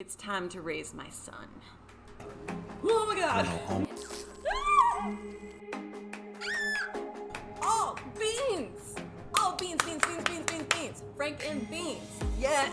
It's time to raise my son. Oh my god! Oh, beans! Oh, beans, beans, beans, beans, beans, beans! Frank and beans! Yes!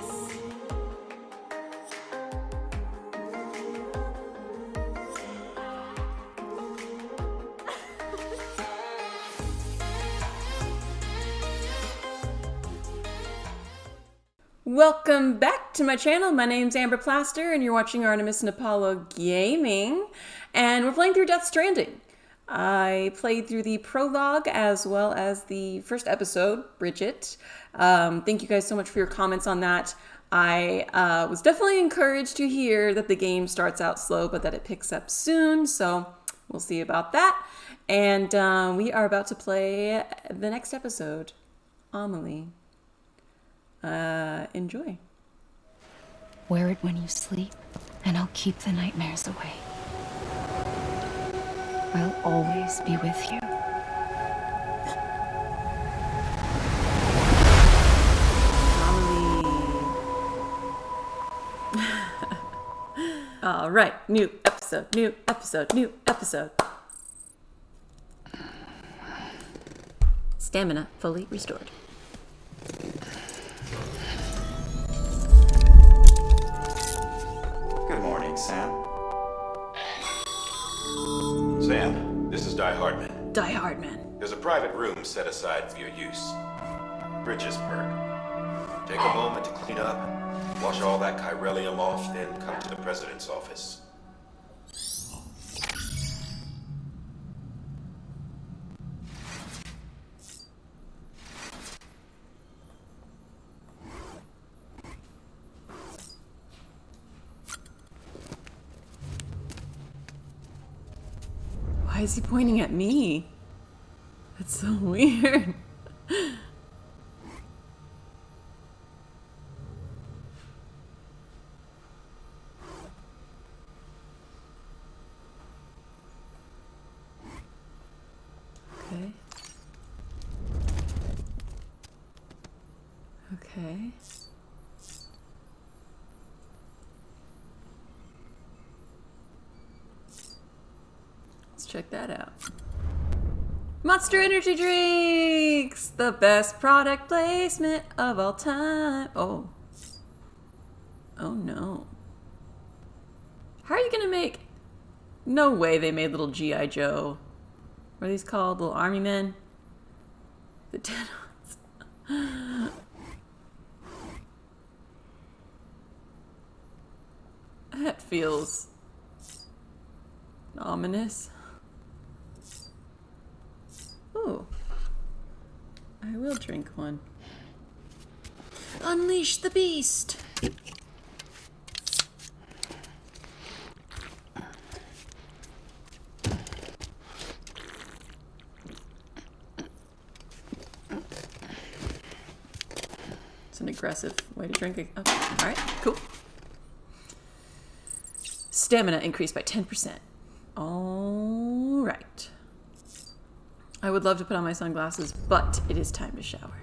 Welcome back to my channel. My name's Amber Plaster and you're watching Artemis and Apollo Gaming, and we're playing through Death Stranding. I played through the prologue as well as the first episode, Bridget. Thank you guys so much for your comments on that. I was definitely encouraged to hear that the game starts out slow but that it picks up soon, so we'll see about that. And we are about to play the next episode, Amelie. Enjoy. Wear it when you sleep, and I'll keep the nightmares away. I'll always be with you. Amelie. All right, new episode, new episode, new episode. Stamina fully restored. Sam? Sam, this is Die Hardman. Die Hardman. There's a private room set aside for your use. Bridgesburg. Take a moment to clean up, wash all that chiralium off, then come to the president's office. Why is he pointing at me? That's so weird. Okay. Okay. Check that out. Monster Energy Drinks! The best product placement of all time. Oh. Oh no. How are you gonna make... No way they made little G.I. Joe. What are these called? Little army men? The Dead-Ons. That feels... ominous. Ooh. I will drink one. Unleash the beast! It's an aggressive way to drink it. Okay. Alright, cool. Stamina increased by 10%. Alright. I would love to put on my sunglasses, but it is time to shower.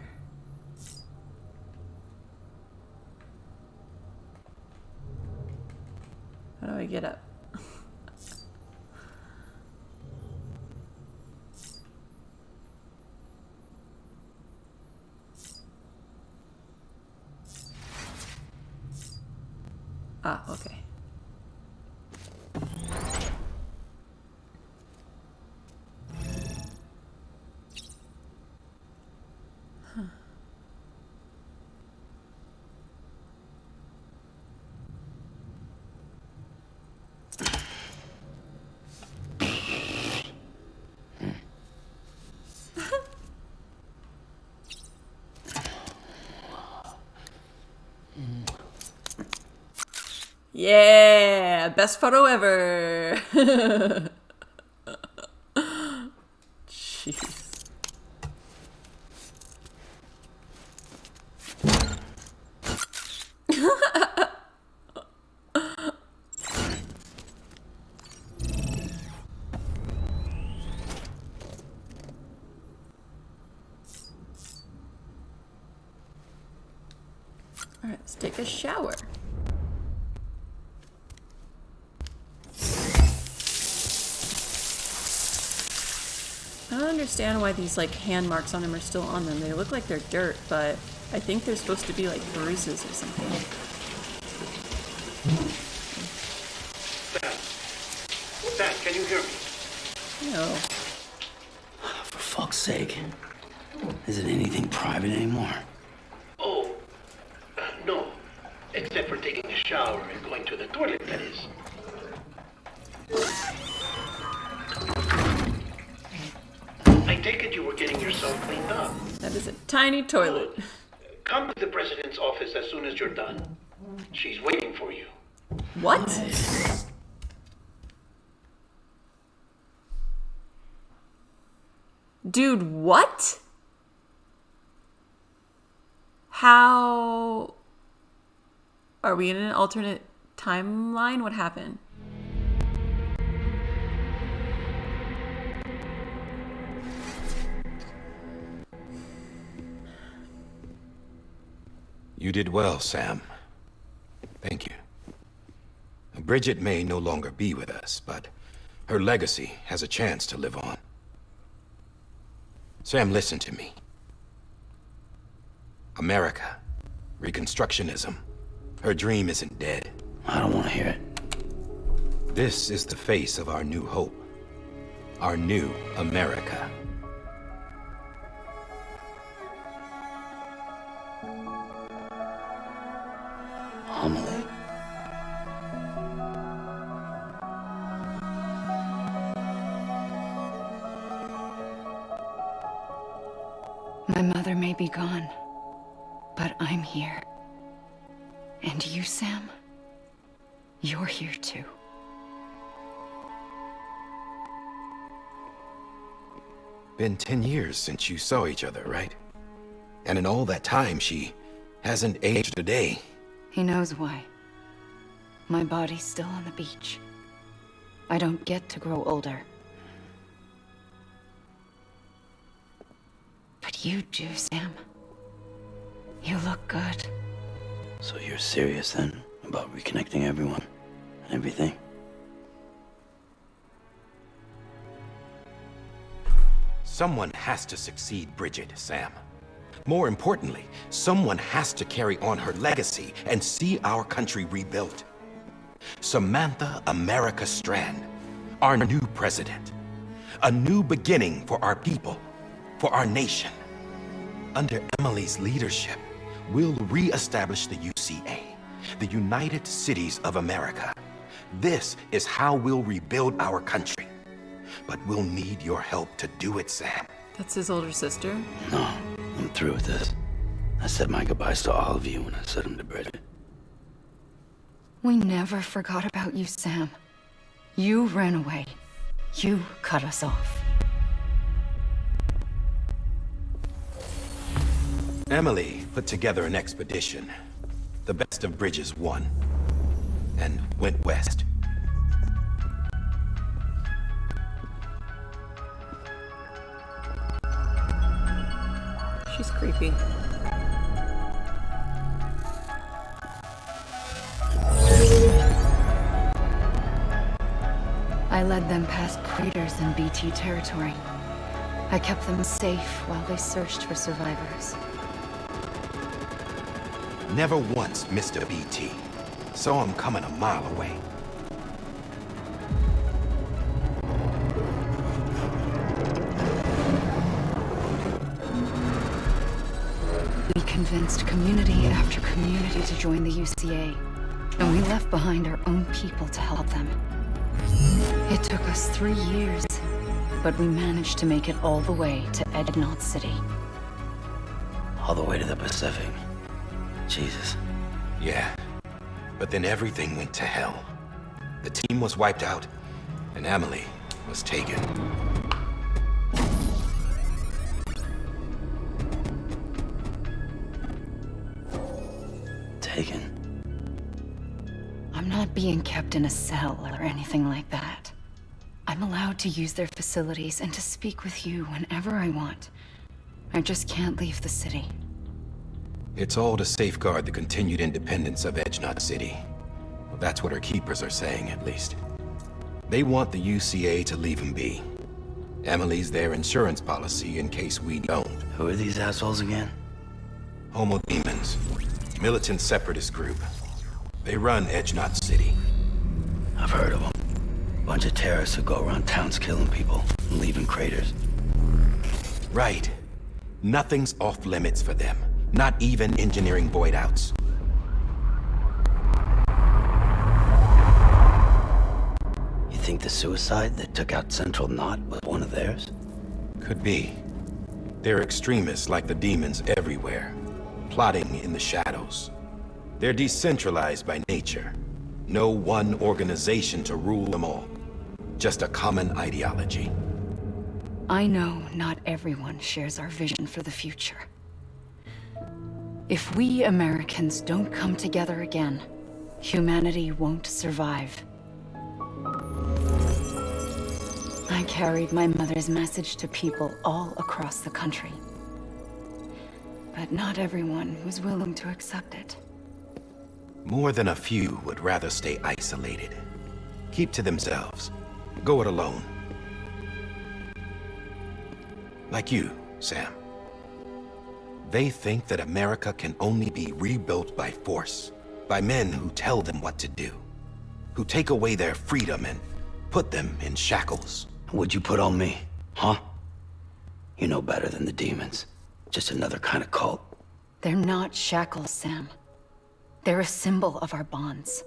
How do I get up? Ah, okay. Yeah, best photo ever. Jeez. All right, let's take a shower. understand why these like hand marks on them are still on them. They look like they're dirt, but I think they're supposed to be like bruises or something. Sam, can you hear me? No. For fuck's sake. Is it anything private anymore? Oh, no. Except for taking a shower and going to the toilet, that is. I take it you were getting yourself cleaned up. That is a tiny toilet. Come to the president's office as soon as you're done. She's waiting for you. What? Dude, what? How... Are we in an alternate timeline? What happened? You did well, Sam. Thank you. Bridget may no longer be with us, but her legacy has a chance to live on. Sam, listen to me. America, Reconstructionism, her dream isn't dead. I don't want to hear it. This is the face of our new hope. Our new America. Amelie. My mother may be gone, but I'm here. And you, Sam, you're here too. Been 10 years since you saw each other, right? And in all that time, she hasn't aged a day. He knows why. My body's still on the beach. I don't get to grow older. But you do, Sam. You look good. So you're serious then about reconnecting everyone and everything? Someone has to succeed Bridget, Sam. More importantly, someone has to carry on her legacy and see our country rebuilt. Samantha America Strand, our new president. A new beginning for our people, for our nation. Under Amelie's leadership, we'll re-establish the UCA, the United Cities of America. This is how we'll rebuild our country. But we'll need your help to do it, Sam. That's his older sister? No, I'm through with this. I said my goodbyes to all of you when I said them to Bridget. We never forgot about you, Sam. You ran away. You cut us off. Amelie put together an expedition. The best of Bridges won. And went west. She's creepy. I led them past craters in BT territory. I kept them safe while they searched for survivors. Never once missed a BT. Saw him coming a mile away. We convinced community after community to join the UCA, and we left behind our own people to help them. It took us 3 years, but we managed to make it all the way to Ednot City. All the way to the Pacific. Jesus. Yeah. But then everything went to hell. The team was wiped out, and Amelie was taken. Taken. I'm not being kept in a cell or anything like that. I'm allowed to use their facilities and to speak with you whenever I want. I just can't leave the city. It's all to safeguard the continued independence of Ednot City. Well, that's what our keepers are saying, at least. They want the UCA to leave him be. Amelie's their insurance policy in case we don't. Who are these assholes again? Homo Demons. Militant separatist group. They run Edge Knot City. I've heard of them. Bunch of terrorists who go around towns killing people and leaving craters. Right. Nothing's off limits for them. Not even engineering void outs. You think the suicide that took out Central Knot was one of theirs? Could be. They're extremists like the demons everywhere, plotting in the shadows. They're decentralized by nature. No one organization to rule them all. Just a common ideology. I know not everyone shares our vision for the future. If we Americans don't come together again, humanity won't survive. I carried my mother's message to people all across the country. But not everyone was willing to accept it. More than a few would rather stay isolated. Keep to themselves. Go it alone. Like you, Sam. They think that America can only be rebuilt by force, by men who tell them what to do, who take away their freedom and put them in shackles. What'd you put on me, huh? You know better than the demons. Just another kind of cult. They're not shackles, Sam. They're a symbol of our bonds.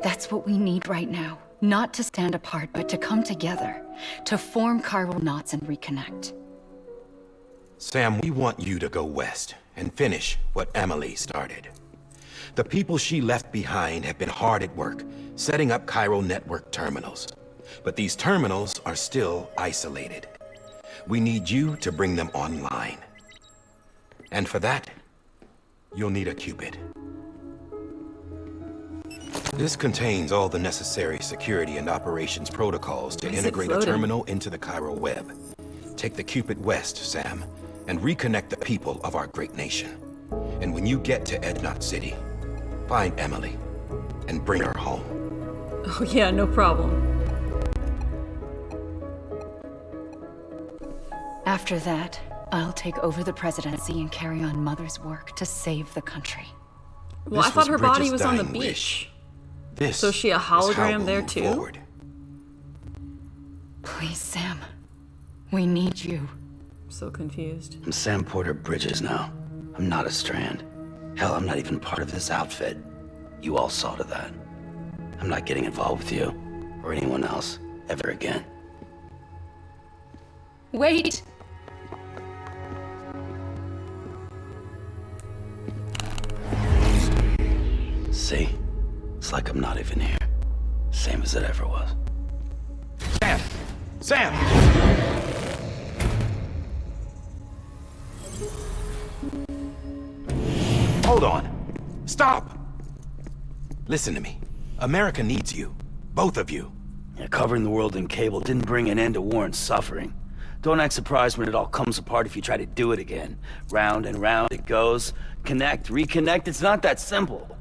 That's what we need right now. Not to stand apart, but to come together. To form chiral knots and reconnect. Sam, we want you to go west and finish what Amelie started. The people she left behind have been hard at work, setting up chiral network terminals. But these terminals are still isolated. We need you to bring them online. And for that, you'll need a Cupid. This contains all the necessary security and operations protocols to integrate a terminal into the chiral web. Take the Cupid west, Sam, and reconnect the people of our great nation. And when you get to Edge Knot City, find Amelie and bring her home. Oh yeah, no problem. After that, I'll take over the presidency and carry on Mother's work to save the country. Well, I thought her body was on the beach. This So is she a is how hologram we'll there move too? forward. Please, Sam. We need you. So confused. I'm Sam Porter Bridges now. I'm not a Strand. Hell, I'm not even part of this outfit. You all saw to that. I'm not getting involved with you, or anyone else, ever again. Wait! See? It's like I'm not even here. Same as it ever was. Sam! Sam! Hold on. Stop! Listen to me. America needs you. Both of you. Yeah, covering the world in cable didn't bring an end to war and suffering. Don't act surprised when it all comes apart if you try to do it again. Round and round it goes. Connect, reconnect, it's not that simple.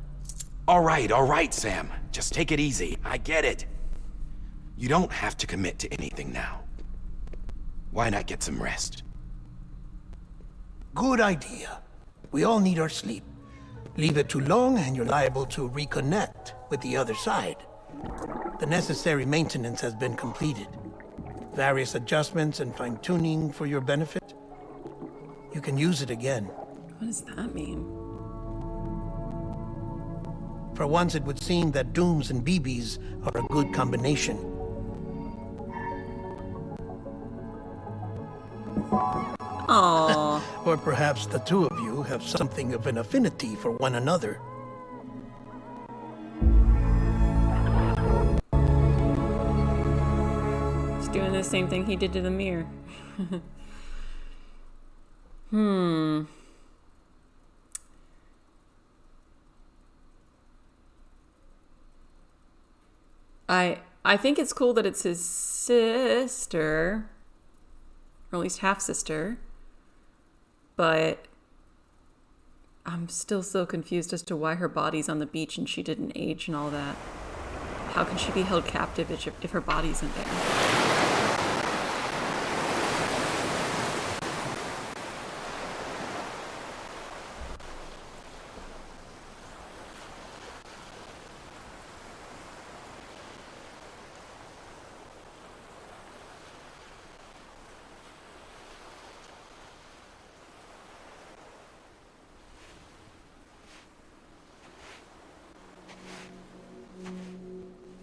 All right, Sam. Just take it easy. I get it. You don't have to commit to anything now. Why not get some rest? Good idea. We all need our sleep. Leave it too long and you're liable to reconnect with the other side. The necessary maintenance has been completed. Various adjustments and fine-tuning for your benefit. You can use it again. What does that mean? For once, it would seem that Dooms and BBs are a good combination. Aww. Or perhaps the two of you have something of an affinity for one another. He's doing the same thing he did to the mirror. I think it's cool that it's his sister, or at least half-sister, but I'm still so confused as to why her body's on the beach and she didn't age and all that. How can she be held captive if her body isn't there?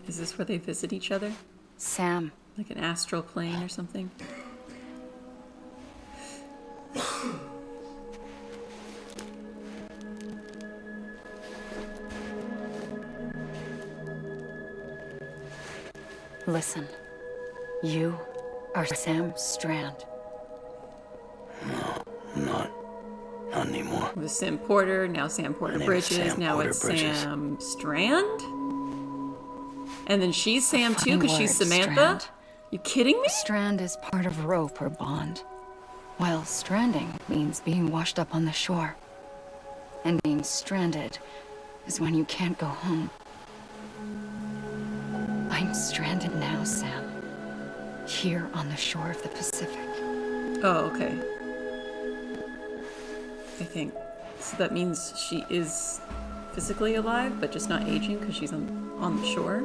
Is this where they visit each other? Sam. Like an astral plane or something? Listen. You are Sam Strand. No, I'm not. Not anymore. It was Sam Porter, now Sam Porter My name is Bridges, Sam now Porter it's Bridges. Sam Strand? And then she's Sam too, Funny because she's word, Samantha? Strand. You kidding me? Strand is part of rope or bond, while stranding means being washed up on the shore. And being stranded is when you can't go home. I'm stranded now, Sam. Here on the shore of the Pacific. Oh, okay. I think. So that means she is physically alive, but just not aging because she's on the shore?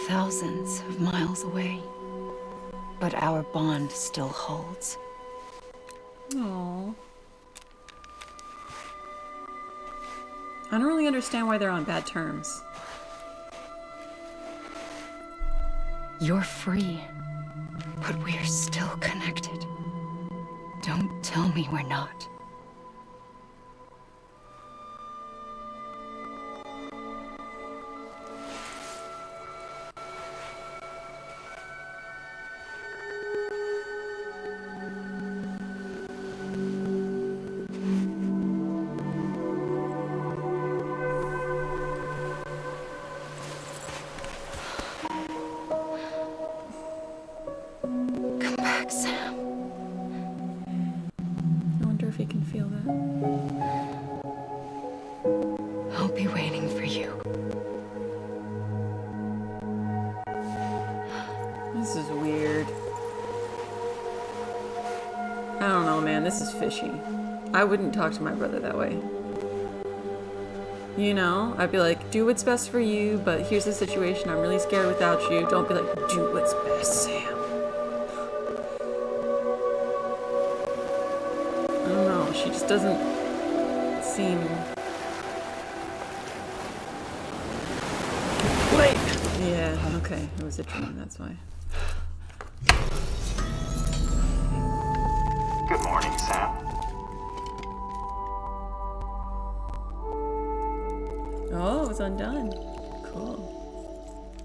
Thousands of miles away. But our bond still holds. Aww. I don't really understand why they're on bad terms. You're free, but we're still connected. Don't tell me we're not. Come back, Sam. I wonder if he can feel that. I'll be waiting for you. This is weird. I don't know, man. This is fishy. I wouldn't talk to my brother that way. You know? I'd be like, do what's best for you, but here's the situation. I'm really scared without you. Don't be like, do what's best, Sam. I don't know. She just doesn't seem... Wait! Yeah, okay. It was a dream, that's why. Good morning, Sam. Oh, it was undone. Cool.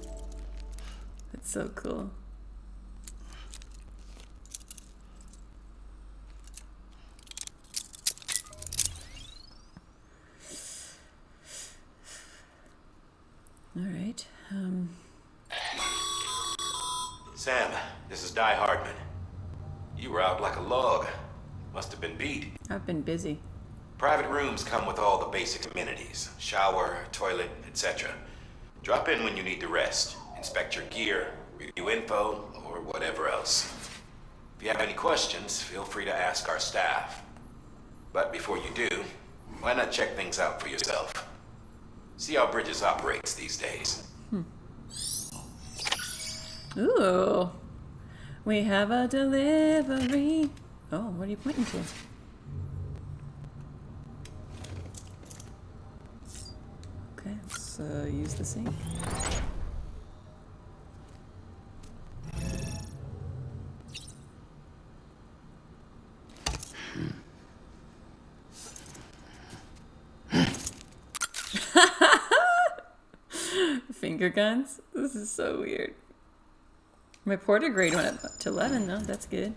That's so cool. All right. Sam, this is Die Hardman. You were out like a log. Must have been beat. I've been busy. Private rooms come with all the basic amenities. Shower, toilet, etc. Drop in when you need to rest. Inspect your gear, review info, or whatever else. If you have any questions, feel free to ask our staff. But before you do, why not check things out for yourself? See how Bridges operates these days. Ooh. We have a delivery. Oh, what are you pointing to? Okay, let's use the sink. Finger guns? This is so weird. My Porter grade went up to 11, though. That's good.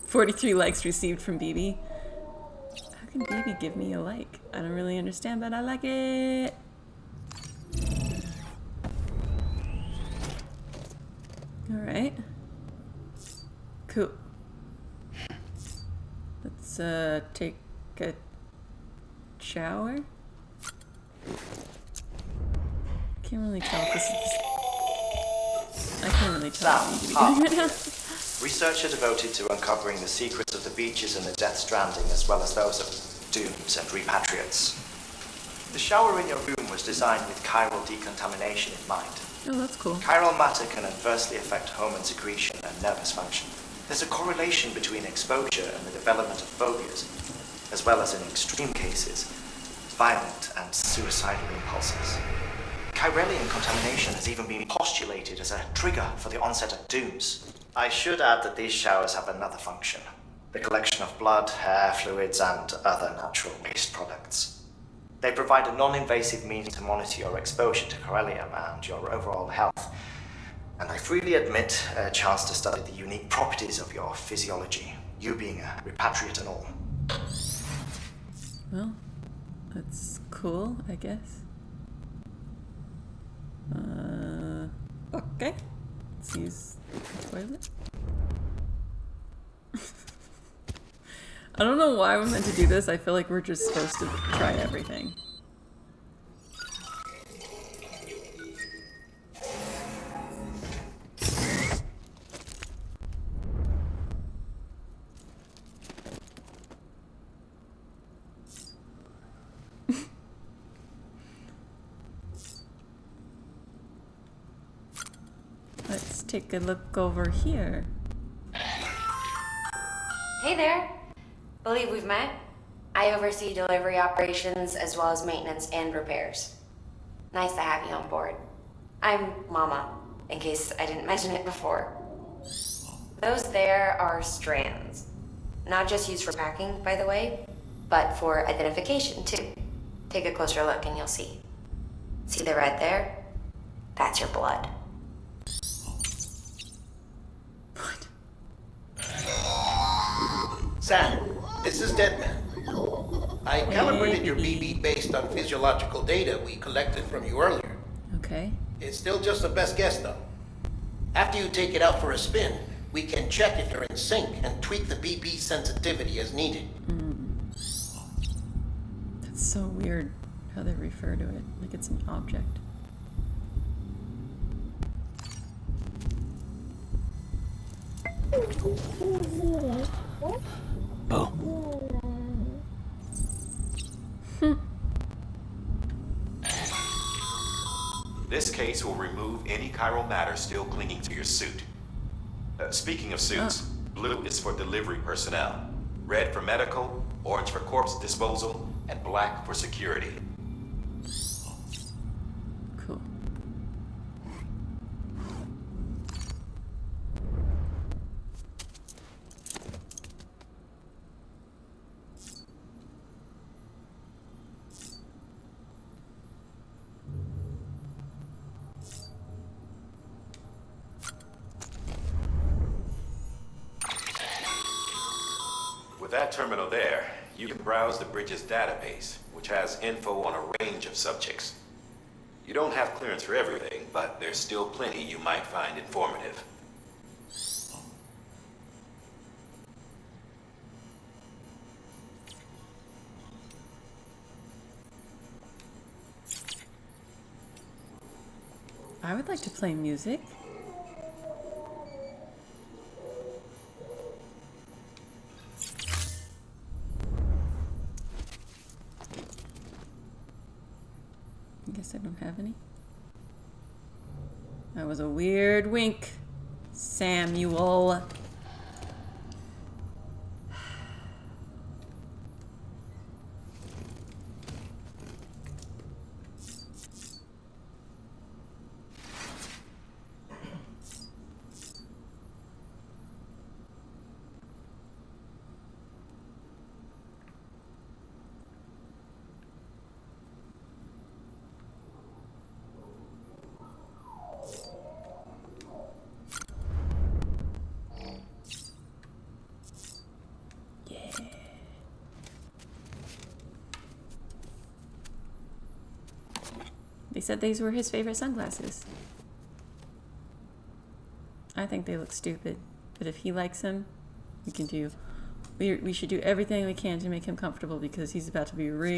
43 likes received from BB. How can BB give me a like? I don't really understand, but I like it. Alright. Cool. Let's take a shower. Can't really tell if this is... I can't really tell what I need to be doing right now. Researcher devoted to uncovering the secrets of the beaches and the Death Stranding, as well as those of dooms and repatriates. The shower in your room was designed with chiral decontamination in mind. Oh, that's cool. Chiral matter can adversely affect hormone secretion and nervous function. There's a correlation between exposure and the development of phobias, as well as in extreme cases, violent and suicidal impulses. Chiralian contamination has even been postulated as a trigger for the onset of dooms. I should add that these showers have another function. The collection of blood, hair, fluids, and other natural waste products. They provide a non-invasive means to monitor your exposure to chiralium and your overall health. And I freely admit a chance to study the unique properties of your physiology, you being a repatriate and all. Well, that's cool, I guess. Okay. Let's use the toilet. I don't know why we're meant to do this. I feel like we're just supposed to try everything. Let's take a look over here. Hey there. Believe we've met. I oversee delivery operations as well as maintenance and repairs. Nice to have you on board. I'm Mama, in case I didn't mention it before. Those there are strands. Not just used for packing, by the way, but for identification too. Take a closer look and you'll see. See the red there? That's your blood. Sam, this is Deadman. I calibrated your BB based on physiological data we collected from you earlier. Okay. It's still just a best guess, though. After you take it out for a spin, we can check if you're in sync and tweak the BB sensitivity as needed. That's so weird how they refer to it, like it's an object. Oh. This case will remove any chiral matter still clinging to your suit. Speaking of suits, blue is for delivery personnel, red for medical, orange for corpse disposal, and black for security. Cool. With that terminal there, you can browse the bridge's database, which has info on a range of subjects. You don't have clearance for everything, but there's still plenty you might find informative. I would like to play music. I guess I don't have any. That was a weird wink, Samuel. They said these were his favorite sunglasses. I think they look stupid, but if he likes them, we can do. We should do everything we can to make him comfortable because he's about to be really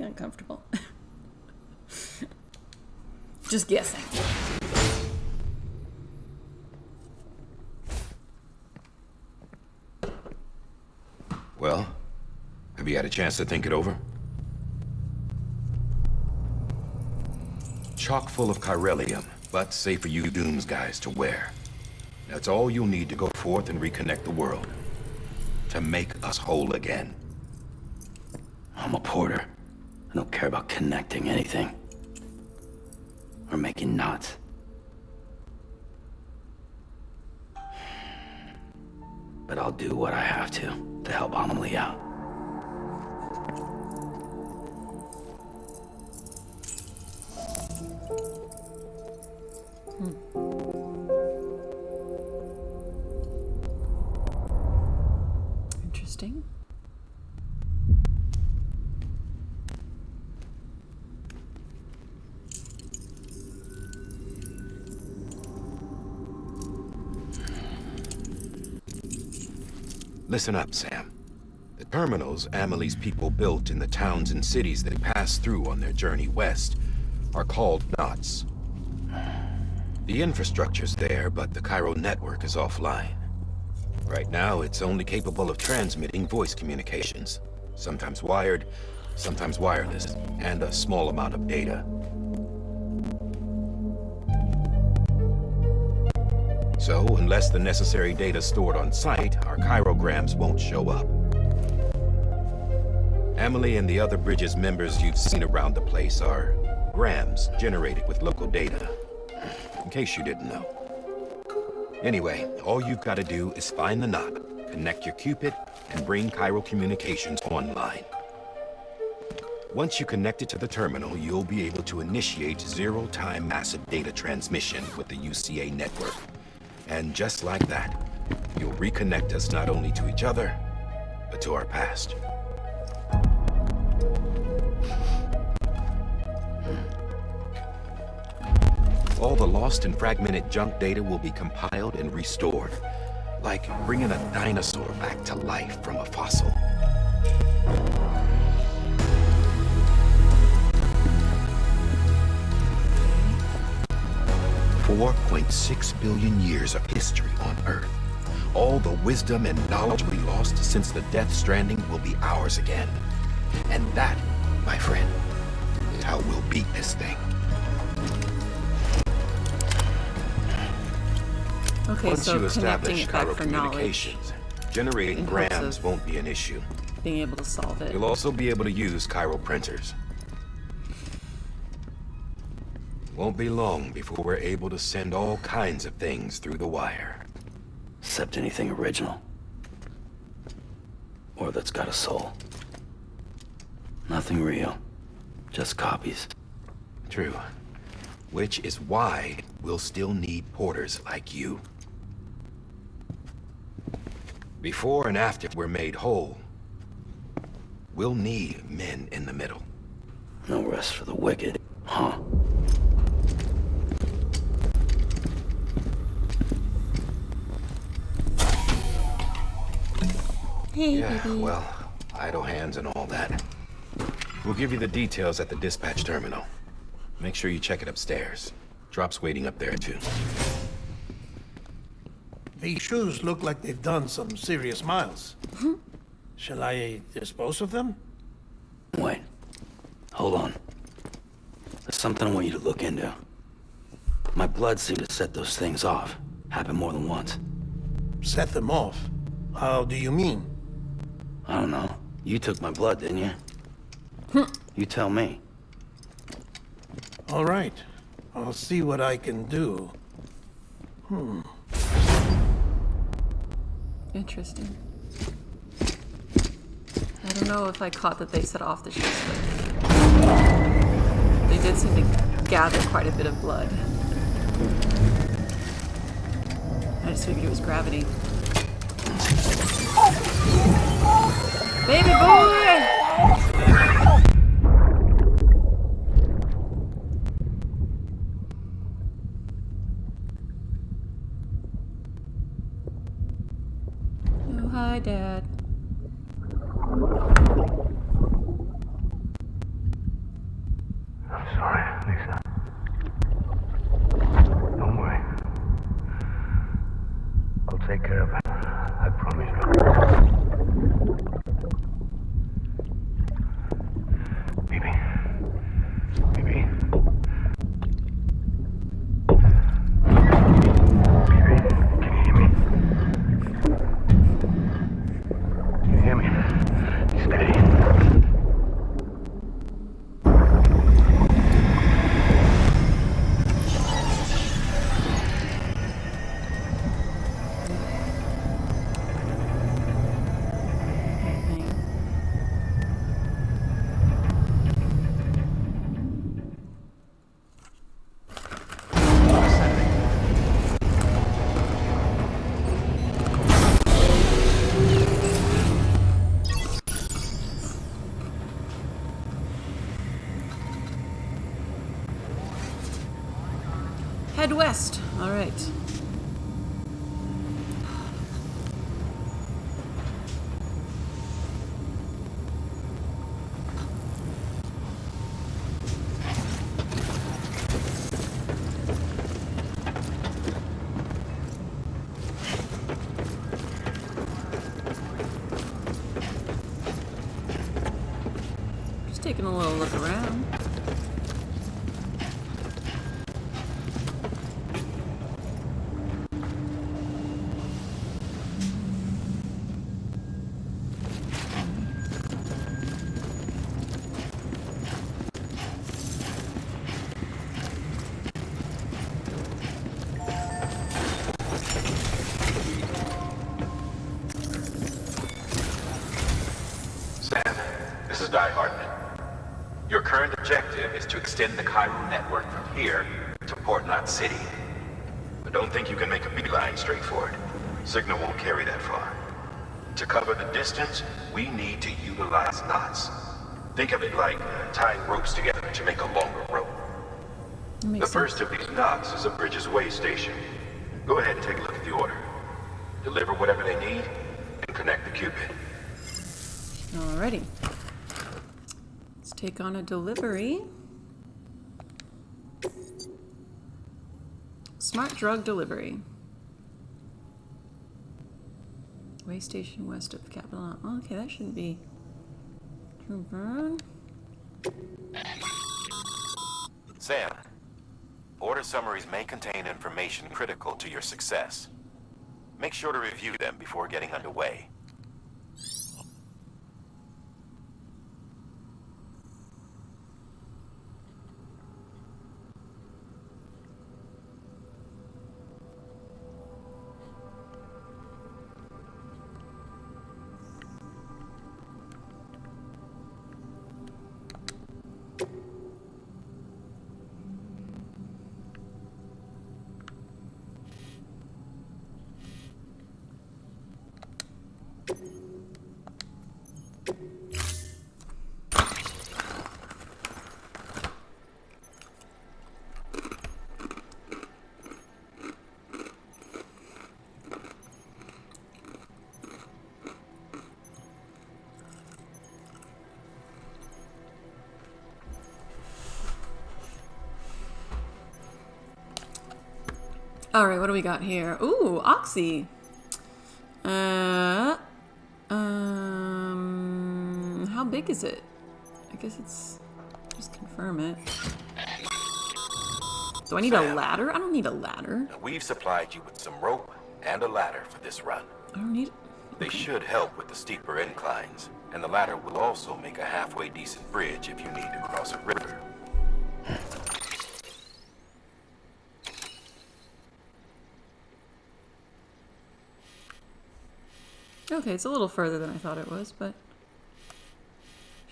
uncomfortable. Just guessing. Well, have you had a chance to think it over? Chock full of chiralium, but safe for you Dooms guys to wear. That's all you'll need to go forth and reconnect the world. To make us whole again. I'm a porter. I don't care about connecting anything. Or making knots. But I'll do what I have to help Amelie out. Interesting. Listen up, Sam. The terminals Amelie's people built in the towns and cities they passed through on their journey west are called knots. The infrastructure's there, but the Cairo network is offline. Right now, it's only capable of transmitting voice communications, sometimes wired, sometimes wireless, and a small amount of data. So, unless the necessary data stored on site, our chirograms won't show up. Amelie and the other Bridges members you've seen around the place are grams generated with local data, in case you didn't know. Anyway, all you've got to do is find the knot, connect your Cupid, and bring Cairo communications online. Once you connect it to the terminal, you'll be able to initiate zero-time massive data transmission with the UCA network. And just like that, you'll reconnect us not only to each other, but to our past. All the lost and fragmented junk data will be compiled and restored, like bringing a dinosaur back to life from a fossil. $4.6 billion years of history on Earth. All the wisdom and knowledge we lost since the Death Stranding will be ours again. And that, my friend, is how we'll beat this thing. Okay, Once so you connecting establish it back Cairo for knowledge, communications, generating in hopes grams of won't be an issue. being able to solve it. You'll also be able to use Cairo printers. Won't be long before we're able to send all kinds of things through the wire. Except anything original. Or that's got a soul. Nothing real. Just copies. True. Which is why we'll still need porters like you. Before and after we're made whole, we'll need men in the middle. No rest for the wicked, huh? Hey, Yeah, baby. well, idle hands and all that. We'll give you the details at the dispatch terminal. Make sure you check it upstairs. Drop's waiting up there, too. These shoes look like they've done some serious miles. Shall I dispose of them? Wait. Hold on. There's something I want you to look into. My blood seemed to set those things off. Happened more than once. Set them off? How do you mean? I don't know. You took my blood, didn't you? You tell me. All right. I'll see what I can do. Interesting. I don't know if I caught that they set off the shoes, but they did seem to gather quite a bit of blood. I just figured it was gravity. Baby boy! Oh, hi, Dad. I'm sorry, Lisa. Don't worry. I'll take care of it. I promise you. Baby. Baby. Baby, can you hear me? Can you hear me? Steady. Head west. All right. Just taking a little look around. This is Die Hardman. Your current objective is to extend the chiral network from here to Port Knot City. But don't think you can make a beeline straight for it. Signal won't carry that far. To cover the distance, we need to utilize knots. Think of it like tying ropes together to make a longer rope. The first of these knots is a Bridges Way station. Go ahead and take a look at the order. Deliver whatever they need, and connect the Cupid. Alrighty. Let's take on a delivery. Smart drug delivery. Way station west of Capitol. Oh, okay, that shouldn't be. Sam, order summaries may contain information critical to your success. Make sure to review them before getting underway. All right, what do we got here? Ooh, Oxy. How big is it? I guess it's just confirm it. Do I need a ladder? I don't need a ladder. We've supplied you with some rope and a ladder for this run. I don't need. They should help with the steeper inclines, and the ladder will also make a halfway decent bridge if you need to cross a river. Okay, it's a little further than I thought it was, but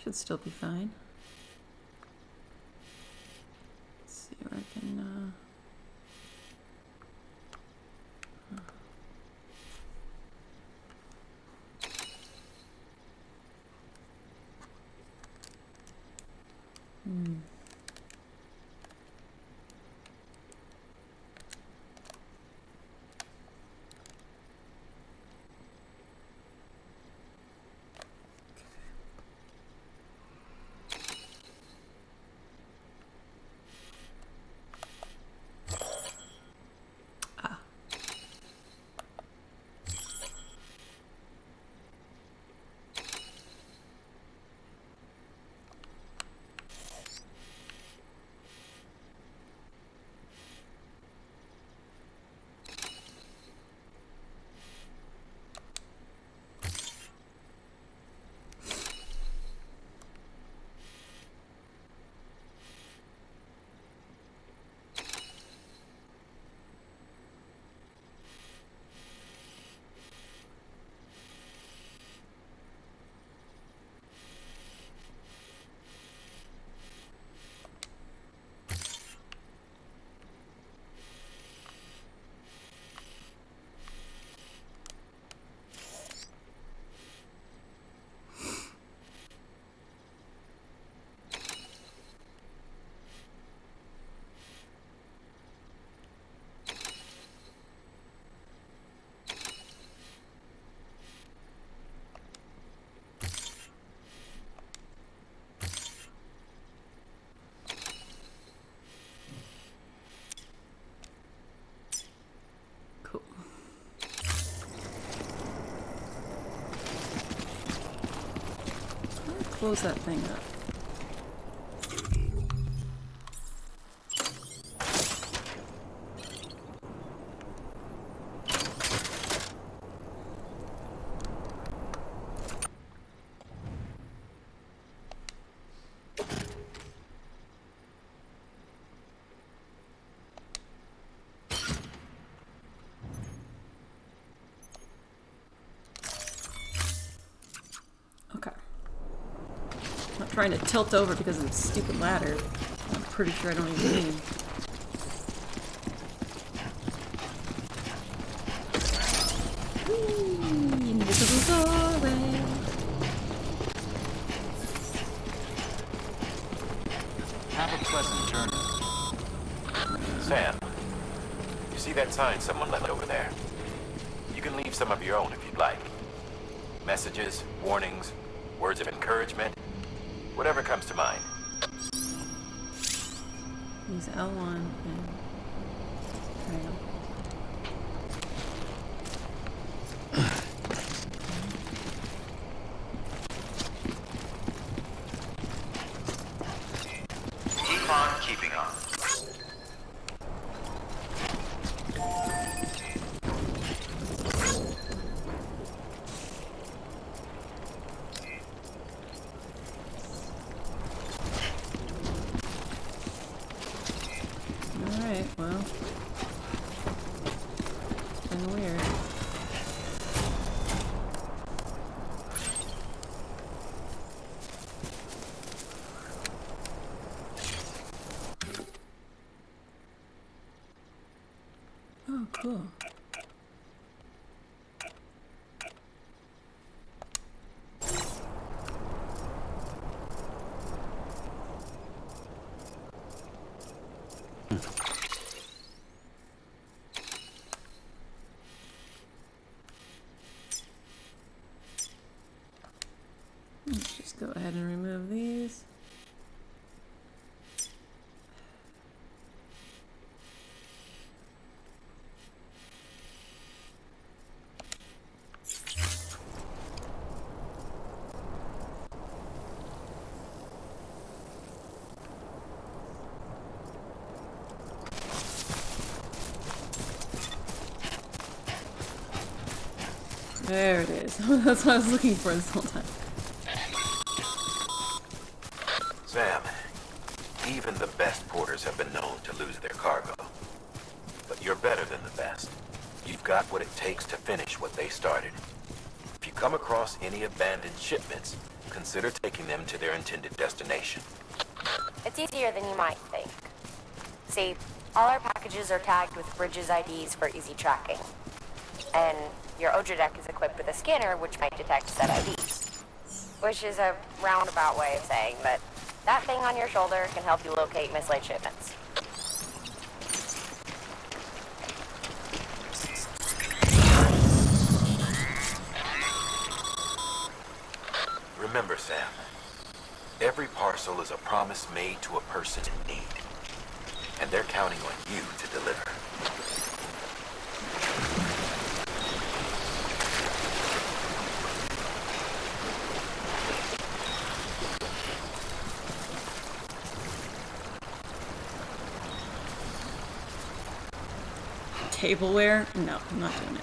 should still be fine. Let's see where I can. close that thing up. Trying to tilt over because of this stupid ladder. I'm pretty sure I don't even need. Invisible doorway. Have a pleasant journey. Sam, you see that sign someone left over there? You can leave some of your own if you'd like. Messages, warnings, words of encouragement. Whatever comes to mind. Use L1 and trail. Keep on keeping on. Well, it's been weird. Oh, cool. Let's just go ahead and remove these. There it is. That's what I was looking for this whole time. Sam, even the best porters have been known to lose their cargo. But you're better than the best. You've got what it takes to finish what they started. If you come across any abandoned shipments, consider taking them to their intended destination. It's easier than you might think. See, all our packages are tagged with Bridges IDs for easy tracking. And your Odra deck is equipped with a scanner which might detect said IDs. Which is a roundabout way of saying that that thing on your shoulder can help you locate mislaid shipments. Remember, Sam, every parcel is a promise made to a person in need. And they're counting on you to deliver. Tableware? No, I'm not doing it.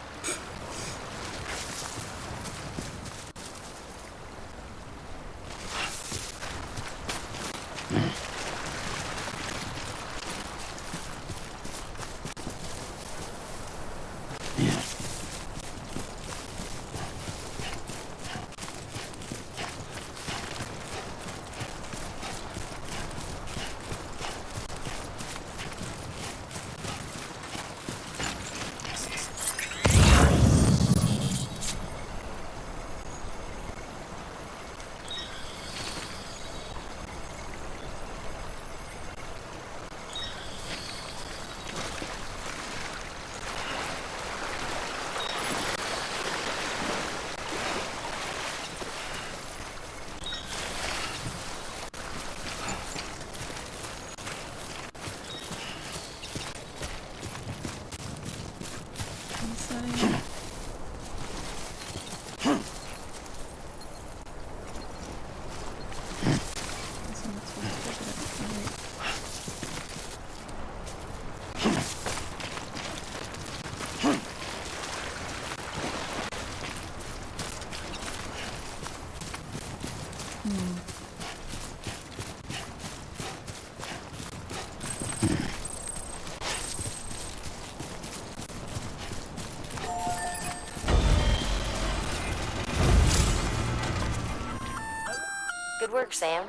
Good work, Sam.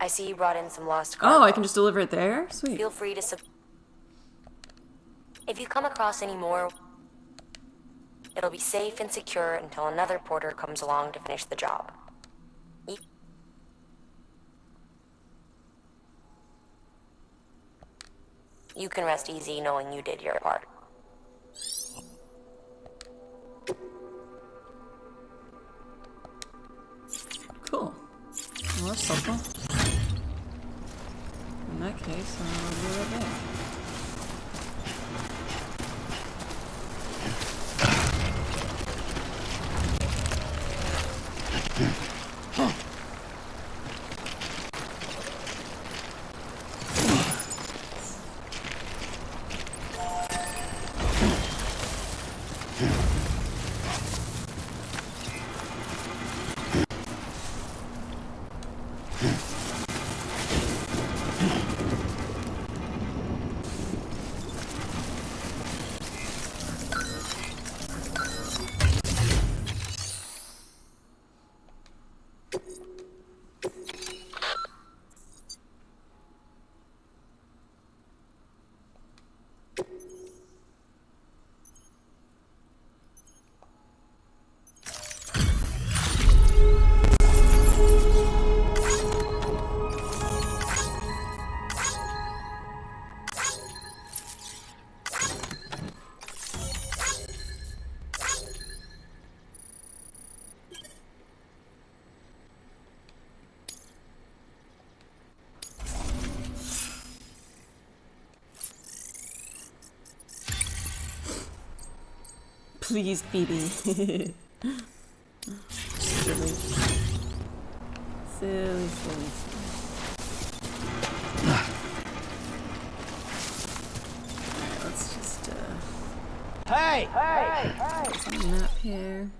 I see you brought in some lost Oh, cargo. I can just deliver it there? Sweet. Feel free to if you come across any more, it'll be safe and secure until another porter comes along to finish the job. You can rest easy knowing you did your part. Cool. Well, that's helpful. In that case, I'll do it there. Please, Phoebe. Silly. Silly, silly, silly. Alright, let's just, Hey! put a map here.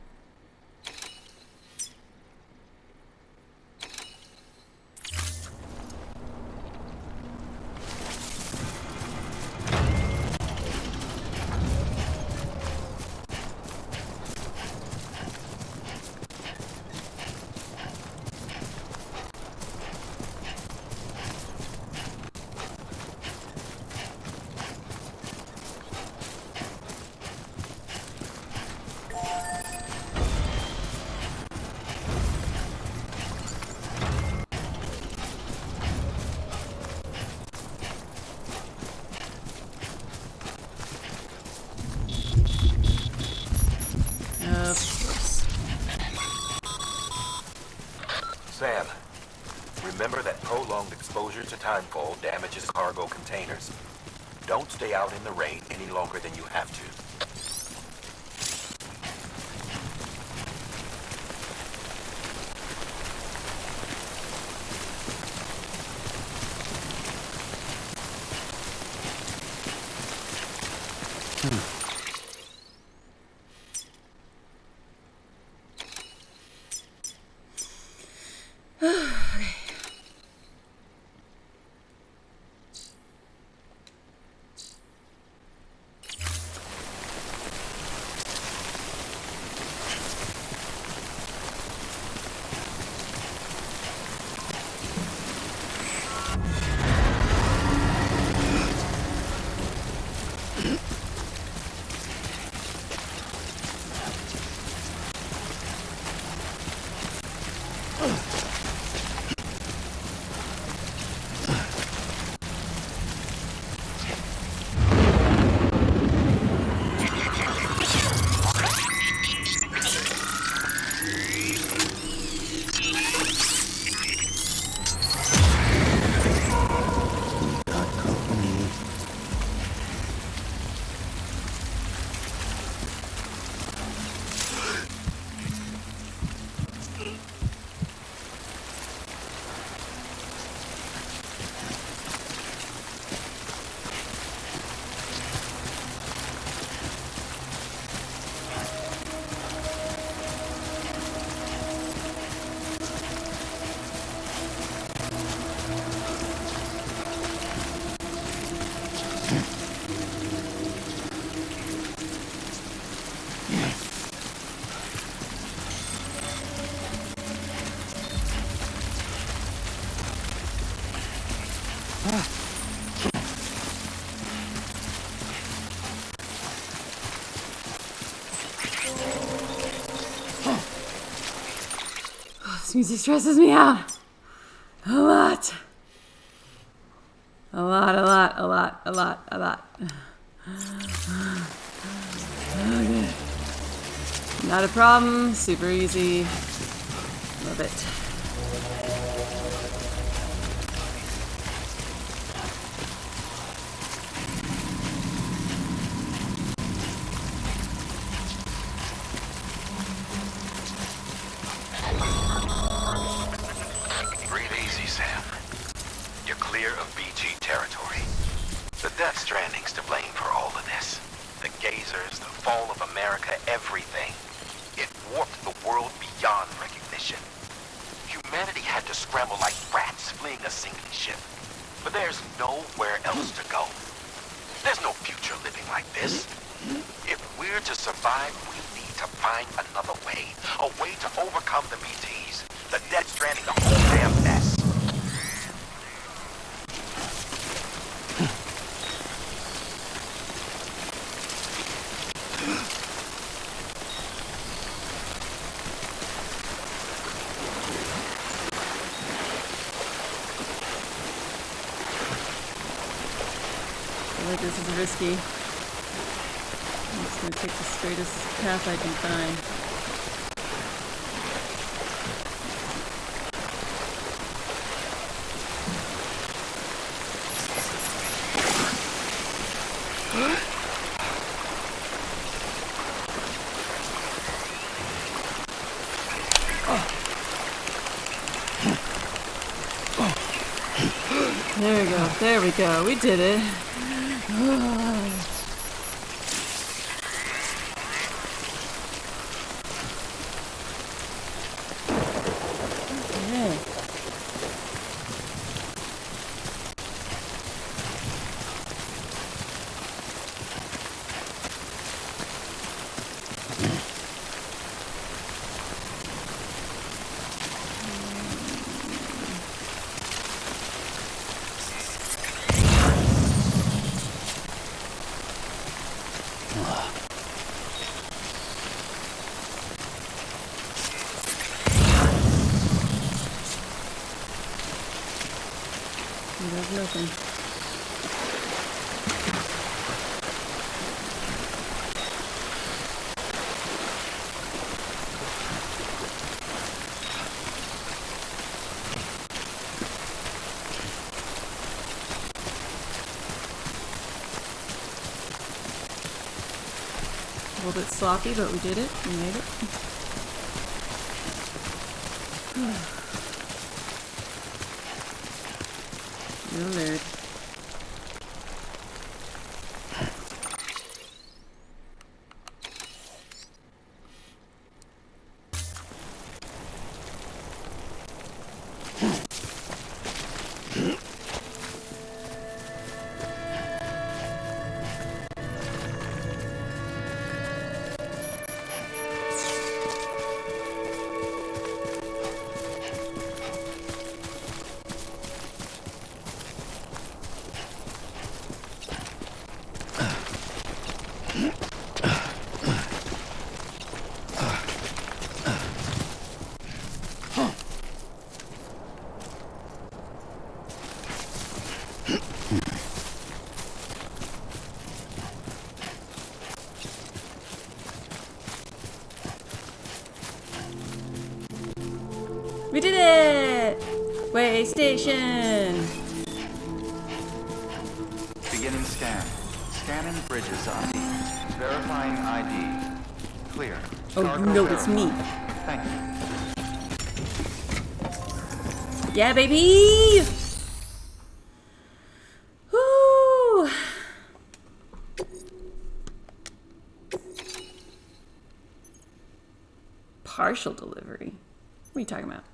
Of course. Sam, remember that prolonged exposure to timefall damages cargo containers. Don't stay out in the rain any longer than you have to. music stresses me out. A lot. A lot, a lot, a lot, a lot, a lot. Okay. Not a problem, super easy. Love it. Breathe easy, Sam. You're clear of BG territory. The Death Stranding's to blame for all of this. The gazers, the fall of America, everything. It warped the world beyond recognition. Humanity had to scramble like rats fleeing a sinking ship. But there's nowhere else to go. There's no future living like this. If we're to survive, we need to find another way. A way to overcome the BTs. The Death Stranding, the whole damn mess. I feel like this is risky. I'm just gonna take the straightest path I can find. There we go, there we go, we did it. Okay. There's nothing. A little bit sloppy, but we did it. We made it. You're alert. We did it! Way station! Beginning scan. Scanning bridges ID. Verifying ID. Clear. Oh, Cargo you know it's me. Thank you. Yeah, baby! Woo! Partial delivery? What are you talking about?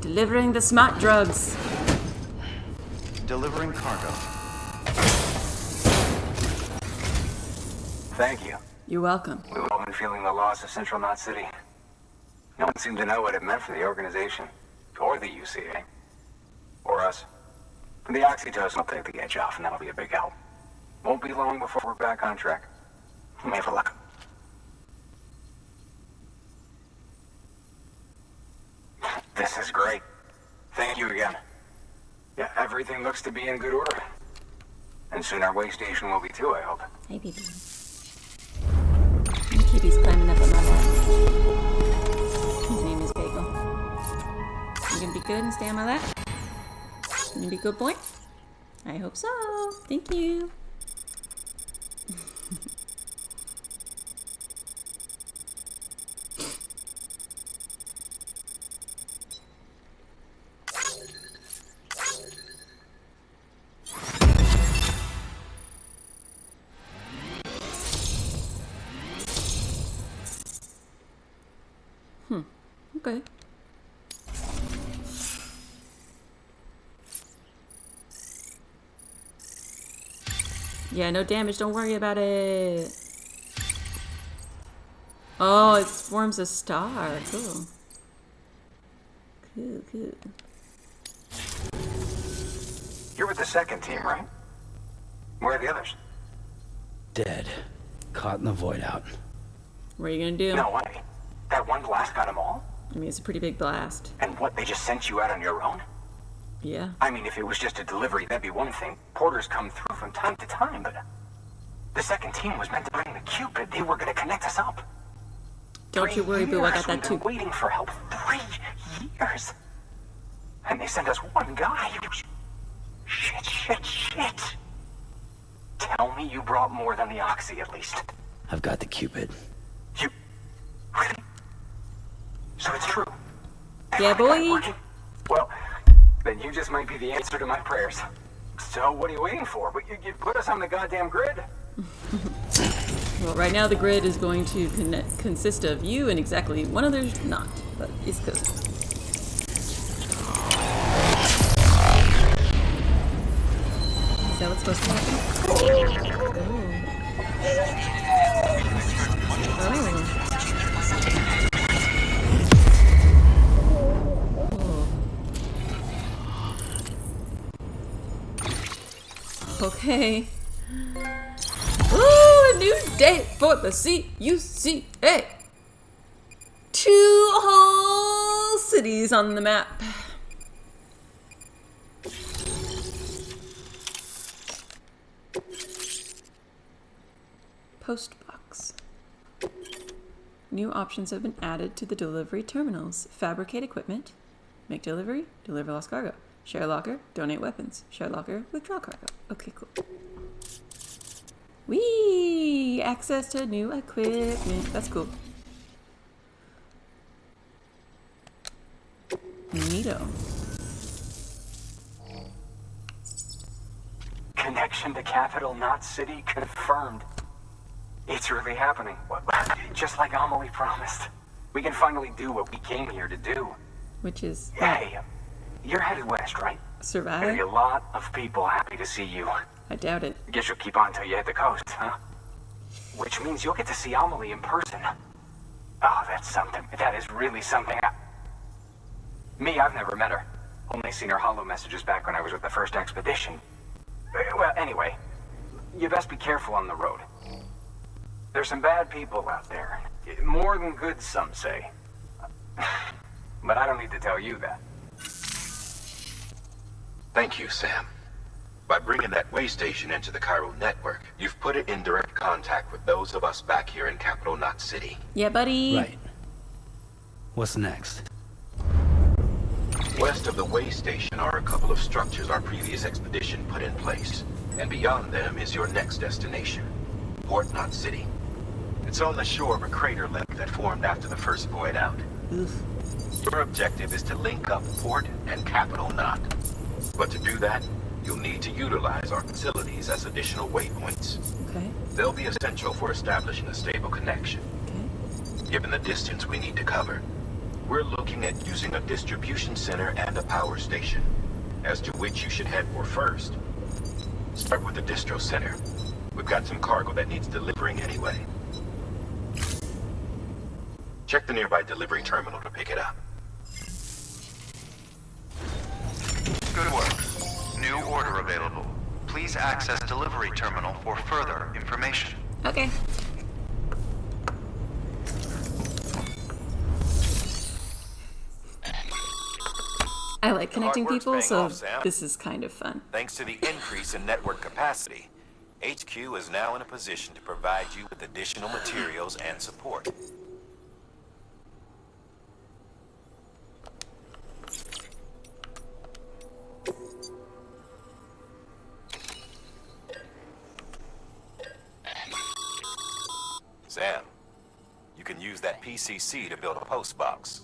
Delivering the smart drugs. Delivering cargo. Thank you. You're welcome. We've all been feeling the loss of Central Knot City. No one seemed to know what it meant for the organization, or the UCA, or us. The oxytocin will take the edge off, and that'll be a big help. Won't be long before we're back on track. May have luck. This is great. Thank you again. Yeah, everything looks to be in good order. And soon our way station will be too, I hope. Hey, baby. My kitty's climbing up on my lap. His name is Bagel. You gonna be good and stay on my lap? You gonna be a good boy? I hope so. Thank you. Okay. Yeah, no damage. Don't worry about it. Oh, it forms a star. Cool. Cool, cool. You're with the second team, right? Where are the others? Dead. Caught in the void out. What are you gonna do? No way. That one blast got them all? I mean, it's a pretty big blast. And what, they just sent you out on your own? Yeah. I mean, if it was just a delivery, that'd be one thing. Porters come through from time to time, but the second team was meant to bring the Cupid. They were gonna connect us up. Don't you worry, boo. I got that too. We've been waiting for help 3 years. And they sent us one guy. Shit. Tell me you brought more than the Oxy, at least. I've got the Cupid. You... Really? So it's true. Yeah, boy. Well, then you just might be the answer to my prayers. So what are you waiting for? You put us on the goddamn grid. Well, right now the grid is going to consist of you and exactly one other's not, but it's good. Is that what's supposed to happen? Okay. Ooh, a new day for the CUCA. 2 whole cities on the map. Postbox. New options have been added to the delivery terminals. Fabricate equipment. Make delivery. Deliver lost cargo. Share locker. Donate weapons. Share locker. Withdraw cargo. Okay, cool. Whee! Access to new equipment. That's cool. Neato. Connection to capital, not city, confirmed. It's really happening. Just like Amelie promised. We can finally do what we came here to do. Which is... Hey, you're headed west, right? Survive? There'll be a lot of people happy to see you. I doubt it. Guess you'll keep on till you hit the coast, huh? Which means you'll get to see Amelie in person. Oh, that's something. That is really something. Me, I've never met her. Only seen her holo messages back when I was with the first expedition. Well, anyway, you best be careful on the road. There's some bad people out there. More than good, some say. But I don't need to tell you that. Thank you, Sam. By bringing that way station into the Cairo network, you've put it in direct contact with those of us back here in Capital Knot City. Yeah, buddy. Right. What's next? West of the way station are a couple of structures our previous expedition put in place. And beyond them is your next destination, Port Knot City. It's on the shore of a crater lake that formed after the first void out. Oof. Your objective is to link up Port and Capital Knot. But to do that, you'll need to utilize our facilities as additional waypoints. Okay. They'll be essential for establishing a stable connection. Okay. Given the distance we need to cover, we're looking at using a distribution center and a power station, as to which you should head for first. Start with the distro center. We've got some cargo that needs delivering anyway. Check the nearby delivery terminal to pick it up. Good work. New order available. Please access delivery terminal for further information. Okay. I like connecting hard work's people, paying so off, Sam. this is kind of fun. Thanks to the increase in network capacity, HQ is now in a position to provide you with additional materials and support. Sam, you can use that PCC to build a post box.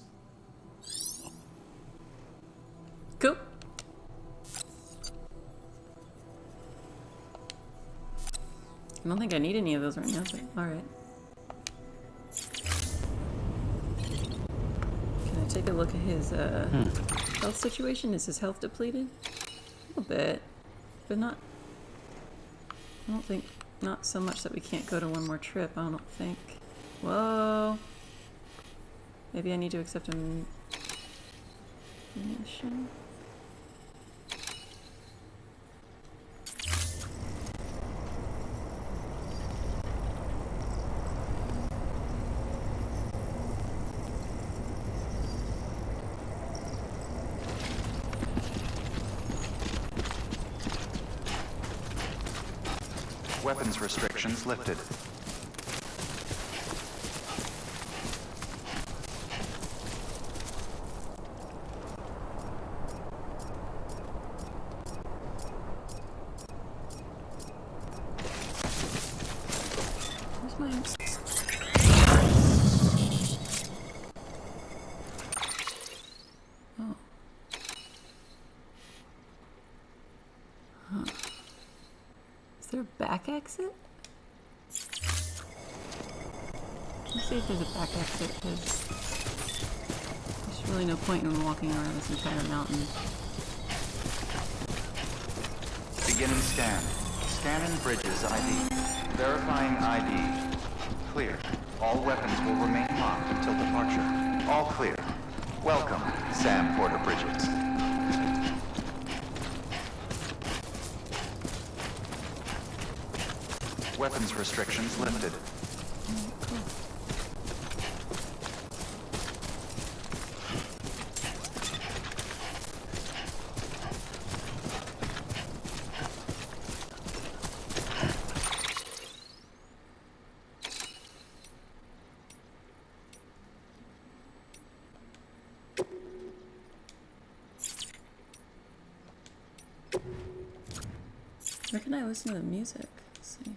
Cool. I don't think I need any of those right now, but alright. Can I take a look at his health situation? Is his health depleted? A little bit, but not. I don't think. Not so much that we can't go to one more trip, I don't think. Whoa. Maybe I need to accept a mission. Weapons restrictions lifted. Where's my axe? Oh. Huh. Is there a back exit? Let's see if there's a back exit, because there's really no point in walking around this entire mountain. Beginning scan. Scanning bridges ID. Verifying ID. Clear. All weapons will remain locked until departure. All clear. Welcome, Sam Porter Bridges. Weapons restrictions lifted. Where can I listen to the music? Let's see.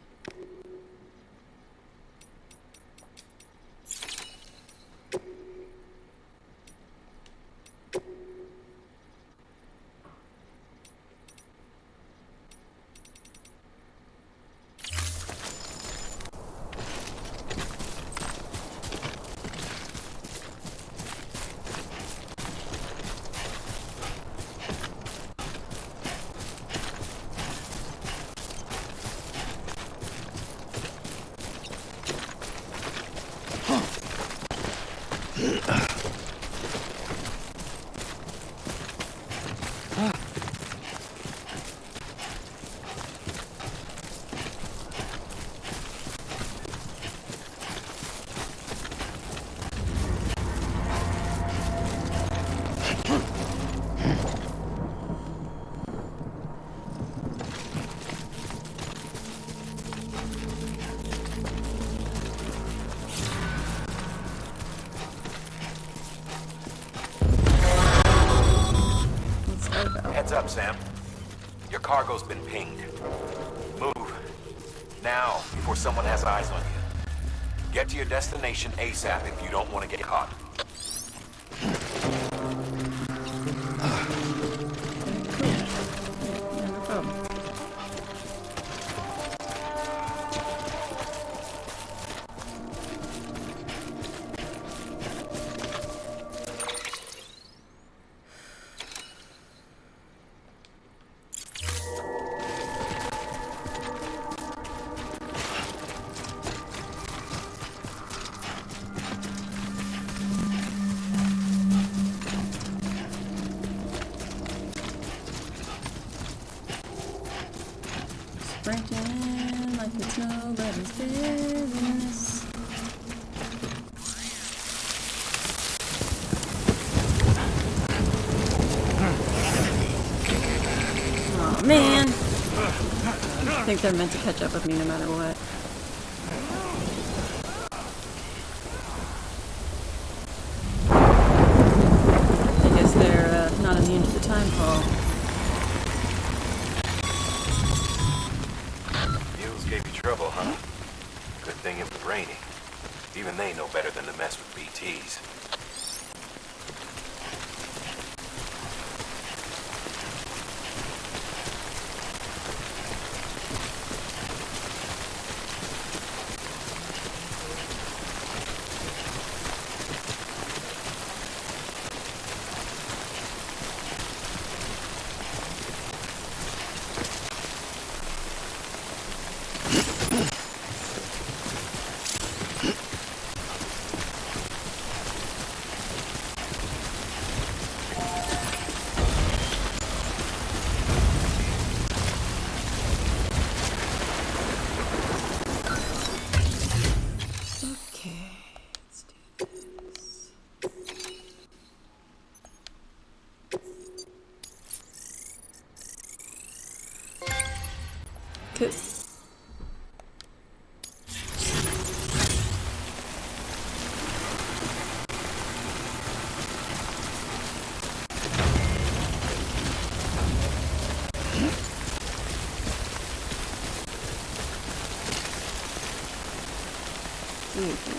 Heads up, Sam. Your cargo's been pinged. Move. Now, before someone has eyes on you. Get to your destination ASAP if you don't want to get caught. Breaking in like it's nobody's business. Oh man! I think they're meant to catch up with me no matter what. I guess they're not immune to the time fall. Mules gave you trouble, huh? Good thing it was raining. Even they know better than to mess with BTs.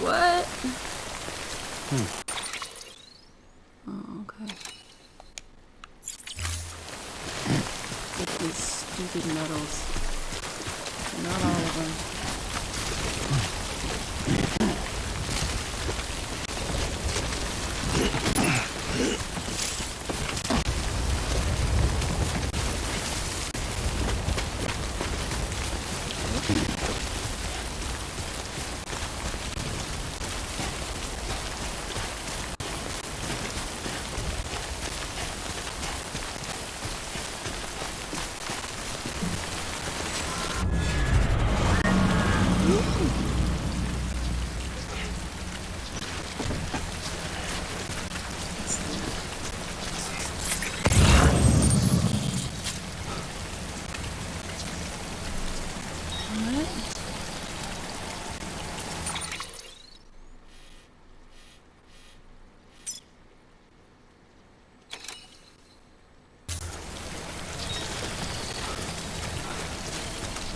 What? Oh, okay. Get these stupid medals. Not all of them.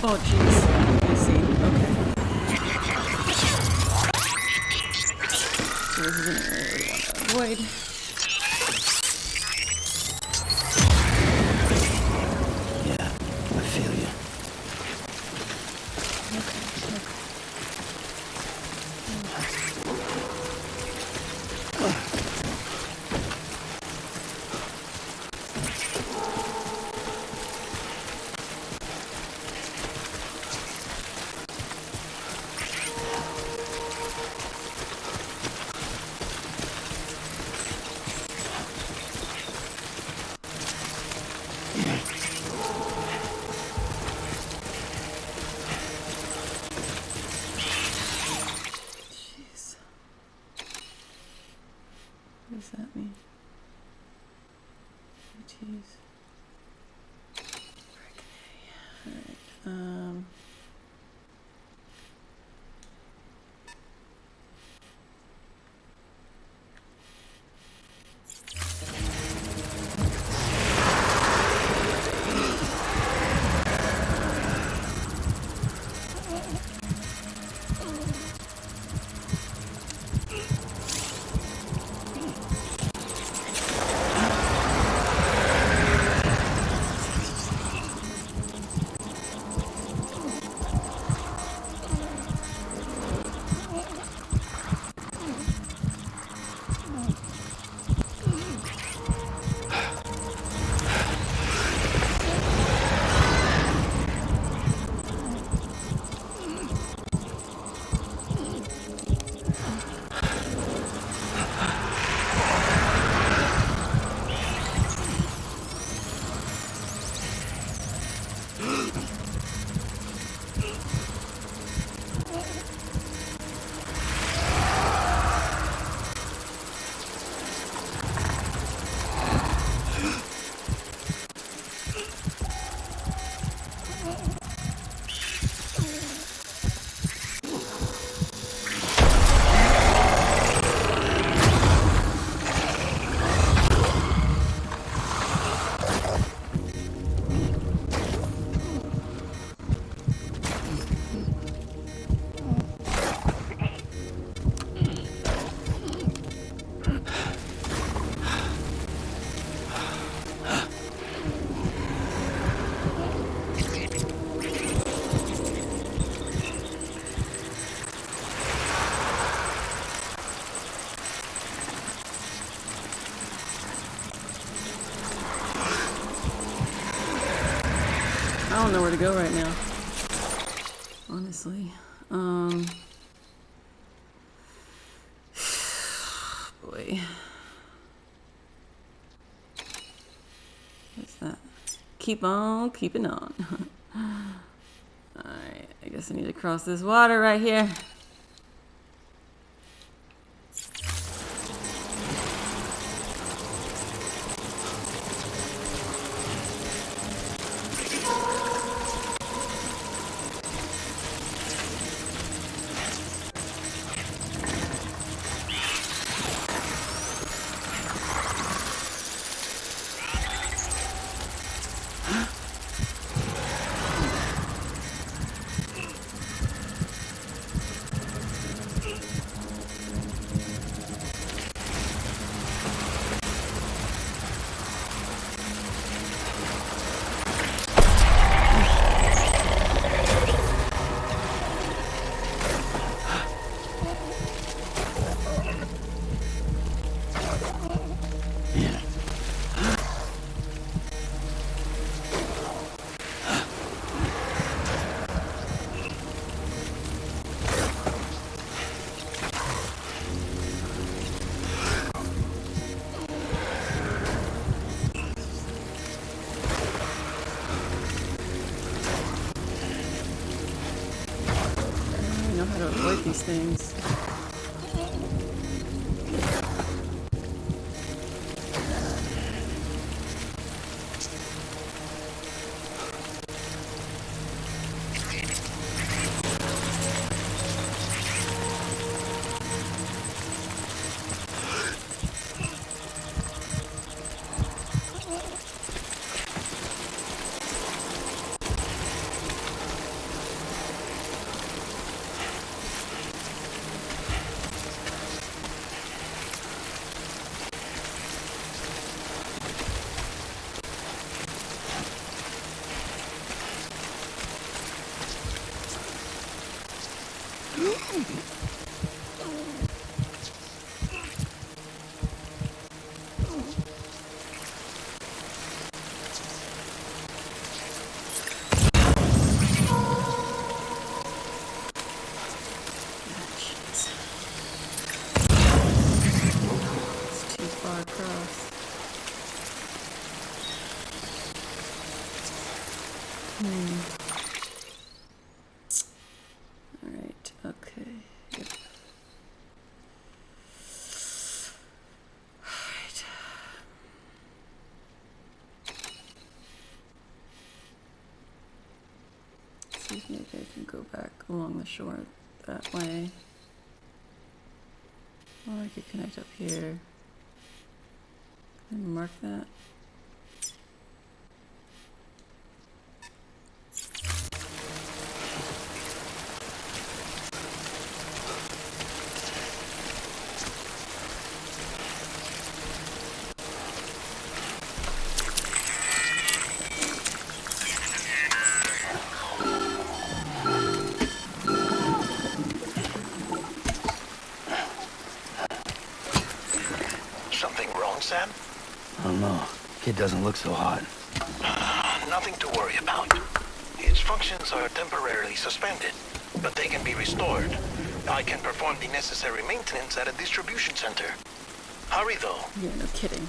Oh, jeez. I see. Okay. So this is an area we want to avoid. Yeah, I feel you. What does that mean? Jeez. Alright, don't know where to go right now. Honestly. Boy. What's that? Keep on keeping on. Alright, I guess I need to cross this water right here. These things. Alright, okay. Yep. Alright. See if maybe I can go back along the shore that way. Or I could connect up here. And mark that. Sam? I don't know. Kid doesn't look so hot. Nothing to worry about. Its functions are temporarily suspended, but they can be restored. I can perform the necessary maintenance at a distribution center. Hurry, though. Yeah, no kidding.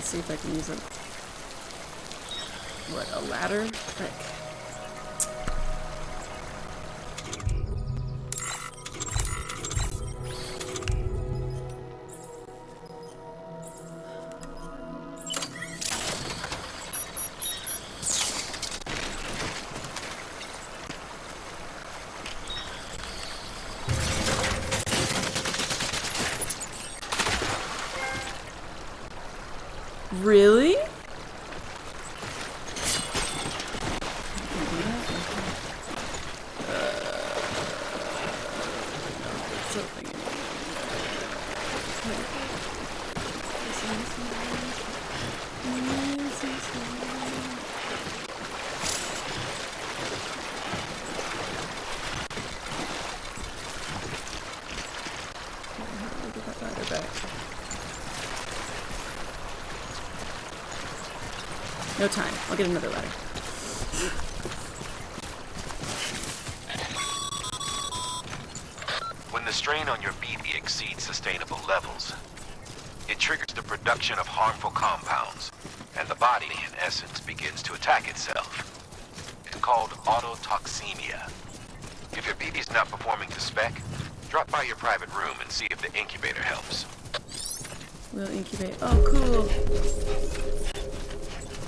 See if I can use a ladder? Frick. Really? No time. I'll get another ladder. When the strain on your BB exceeds sustainable levels, it triggers the production of harmful compounds, and the body, in essence, begins to attack itself. It's called autotoxemia. If your BB's not performing to spec, drop by your private room and see if the incubator helps. We'll incubate. Oh, cool.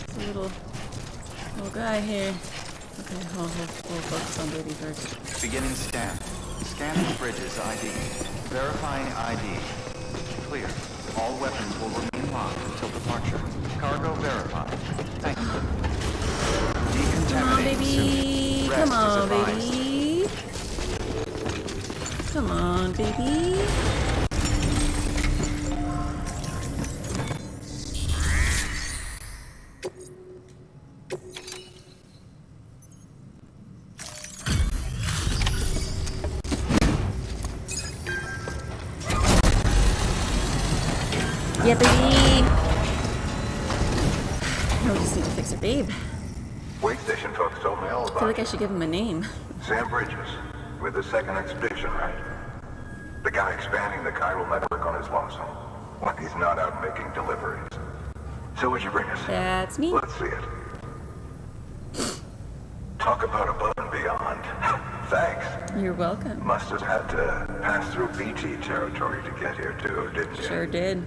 It's a little guy here. Okay, we'll focus on baby first. Beginning scan. Scanning bridges ID. Verifying ID. Clear. All weapons will remain locked until departure. Cargo verified. Thank you. Come on, baby. Rest Come on, is advised. baby. Come on, baby. Yeah, baby. No, we just need to fix her, babe. Wait station folks told me all I feel about like I you. should give him a name. Sam Bridges, with the second expedition, right? The guy expanding the chiral network on his lonesome. When he's not out making deliveries. So what'd you bring us? That's me. Let's see it. Talk about above and beyond. Thanks. You're welcome. Must have had to pass through BT territory to get here too, didn't you? Sure did.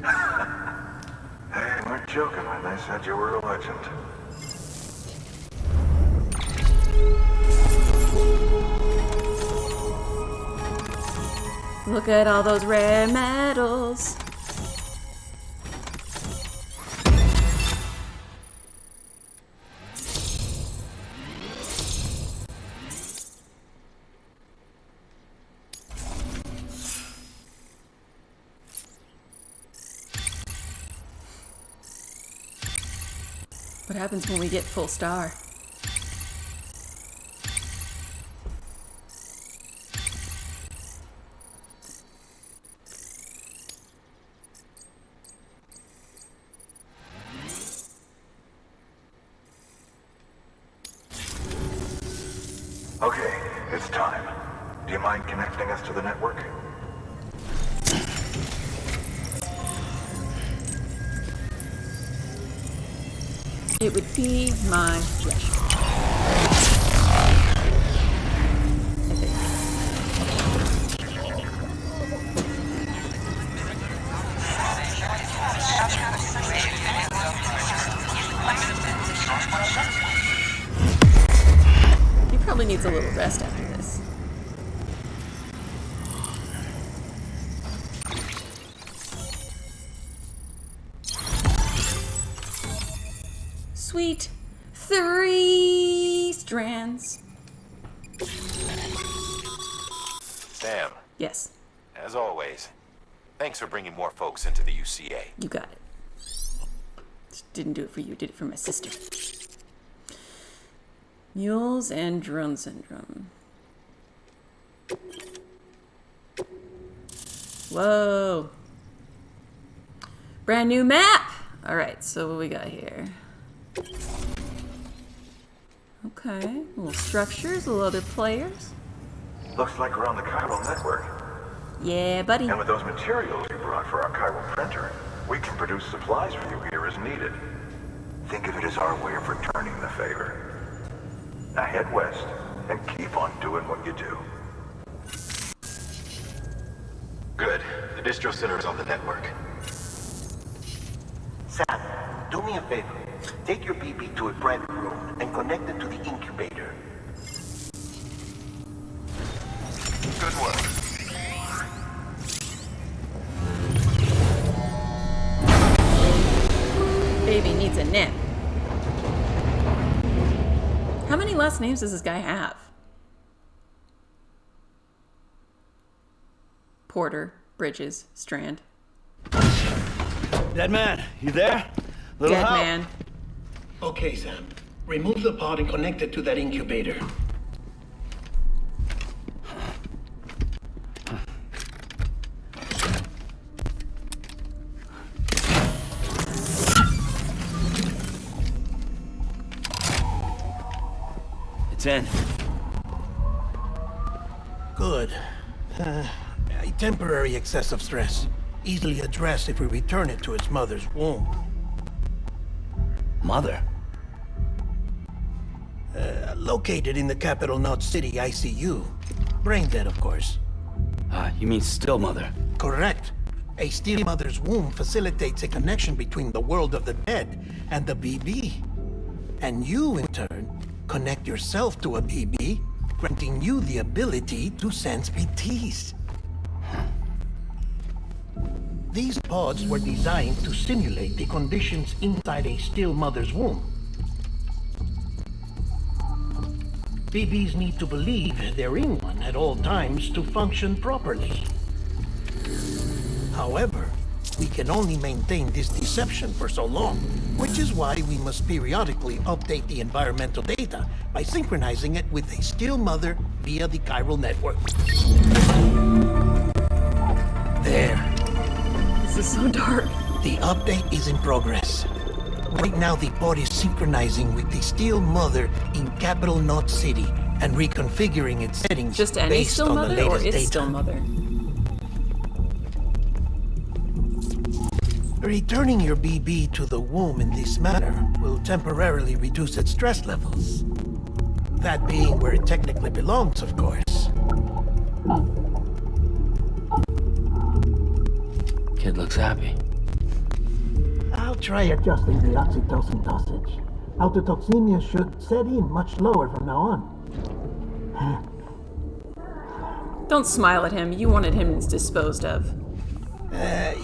Hey, you weren't joking when they said you were a legend. Look at all those rare metals. What happens when we get full star? Okay, it's time. Do you mind connecting us to the network? It would be my pleasure. I think. He probably needs a little rest after this. Sweet. 3 strands. Sam, Yes, as always, thanks for bringing more folks into the UCA. you got it. Just didn't do it for you, did it for my sister. Mules and drone syndrome. Whoa. Brand new map! Alright, so what we got here? Okay, little structures, little other players. Looks like we're on the chiral network. Yeah, buddy. And with those materials you brought for our chiral printer, we can produce supplies for you here as needed. Think of it as our way of returning the favor. Now head west and keep on doing what you do. Good. The distro center is on the network. Sam, do me a favor. Take your BB to a private room and connect it to the incubator. Good work. Baby needs a nap. How many last names does this guy have? Porter, Bridges, Strand. Dead man, you there? Little Dead help? man. Okay, Sam. Remove the pod and connect it to that incubator. It's in. Good. A temporary excess of stress. Easily addressed if we return it to its mother's womb. Mother? Located in the capital Knot City ICU. Brain dead, of course. You mean still mother? Correct. A still mother's womb facilitates a connection between the world of the dead and the BB. And you, in turn, connect yourself to a BB, granting you the ability to sense BTs. These pods were designed to simulate the conditions inside a still mother's womb. BBs need to believe they're in one at all times to function properly. However, we can only maintain this deception for so long, which is why we must periodically update the environmental data by synchronizing it with a still mother via the chiral network. There. This is so dark. The update is in progress. Right now, the pod is synchronizing with the still mother in capital Knot City and reconfiguring its settings Just any based still on the mother or latest its data. still mother? Returning your BB to the womb in this manner will temporarily reduce its stress levels. That being where it technically belongs, of course. Kid looks happy. I'll try adjusting the oxytocin dosage. Autotoxemia should set in much lower from now on. Don't smile at him. You wanted him disposed of.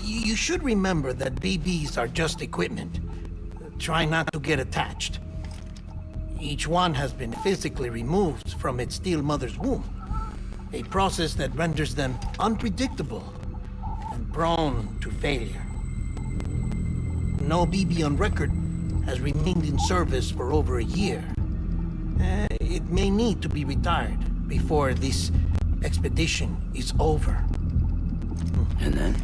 You should remember that BBs are just equipment. Try not to get attached. Each one has been physically removed from its still mother's womb. A process that renders them unpredictable and prone to failure. No BB on record has remained in service for over a year. It may need to be retired before this expedition is over. And then?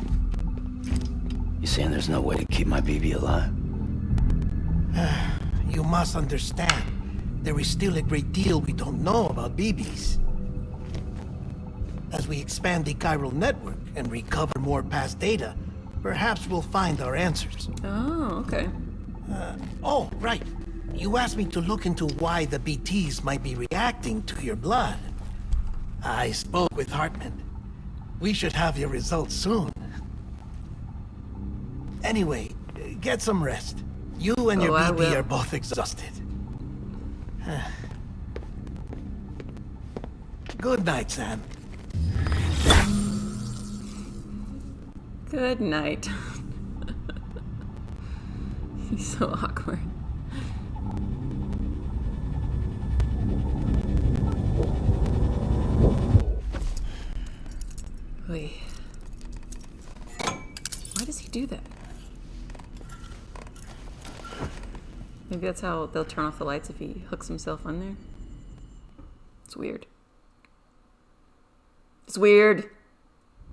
You saying there's no way to keep my BB alive? You must understand, there is still a great deal we don't know about BBs. As we expand the chiral network and recover more past data, perhaps we'll find our answers. Oh, okay. Oh, right. You asked me to look into why the BTs might be reacting to your blood. I spoke with Hartman. We should have your results soon. Anyway, get some rest. You and your BB are both exhausted. Good night, Sam. Good night. He's so awkward. Wait. Why does he do that? Maybe that's how they'll turn off the lights if he hooks himself on there. It's weird. It's weird.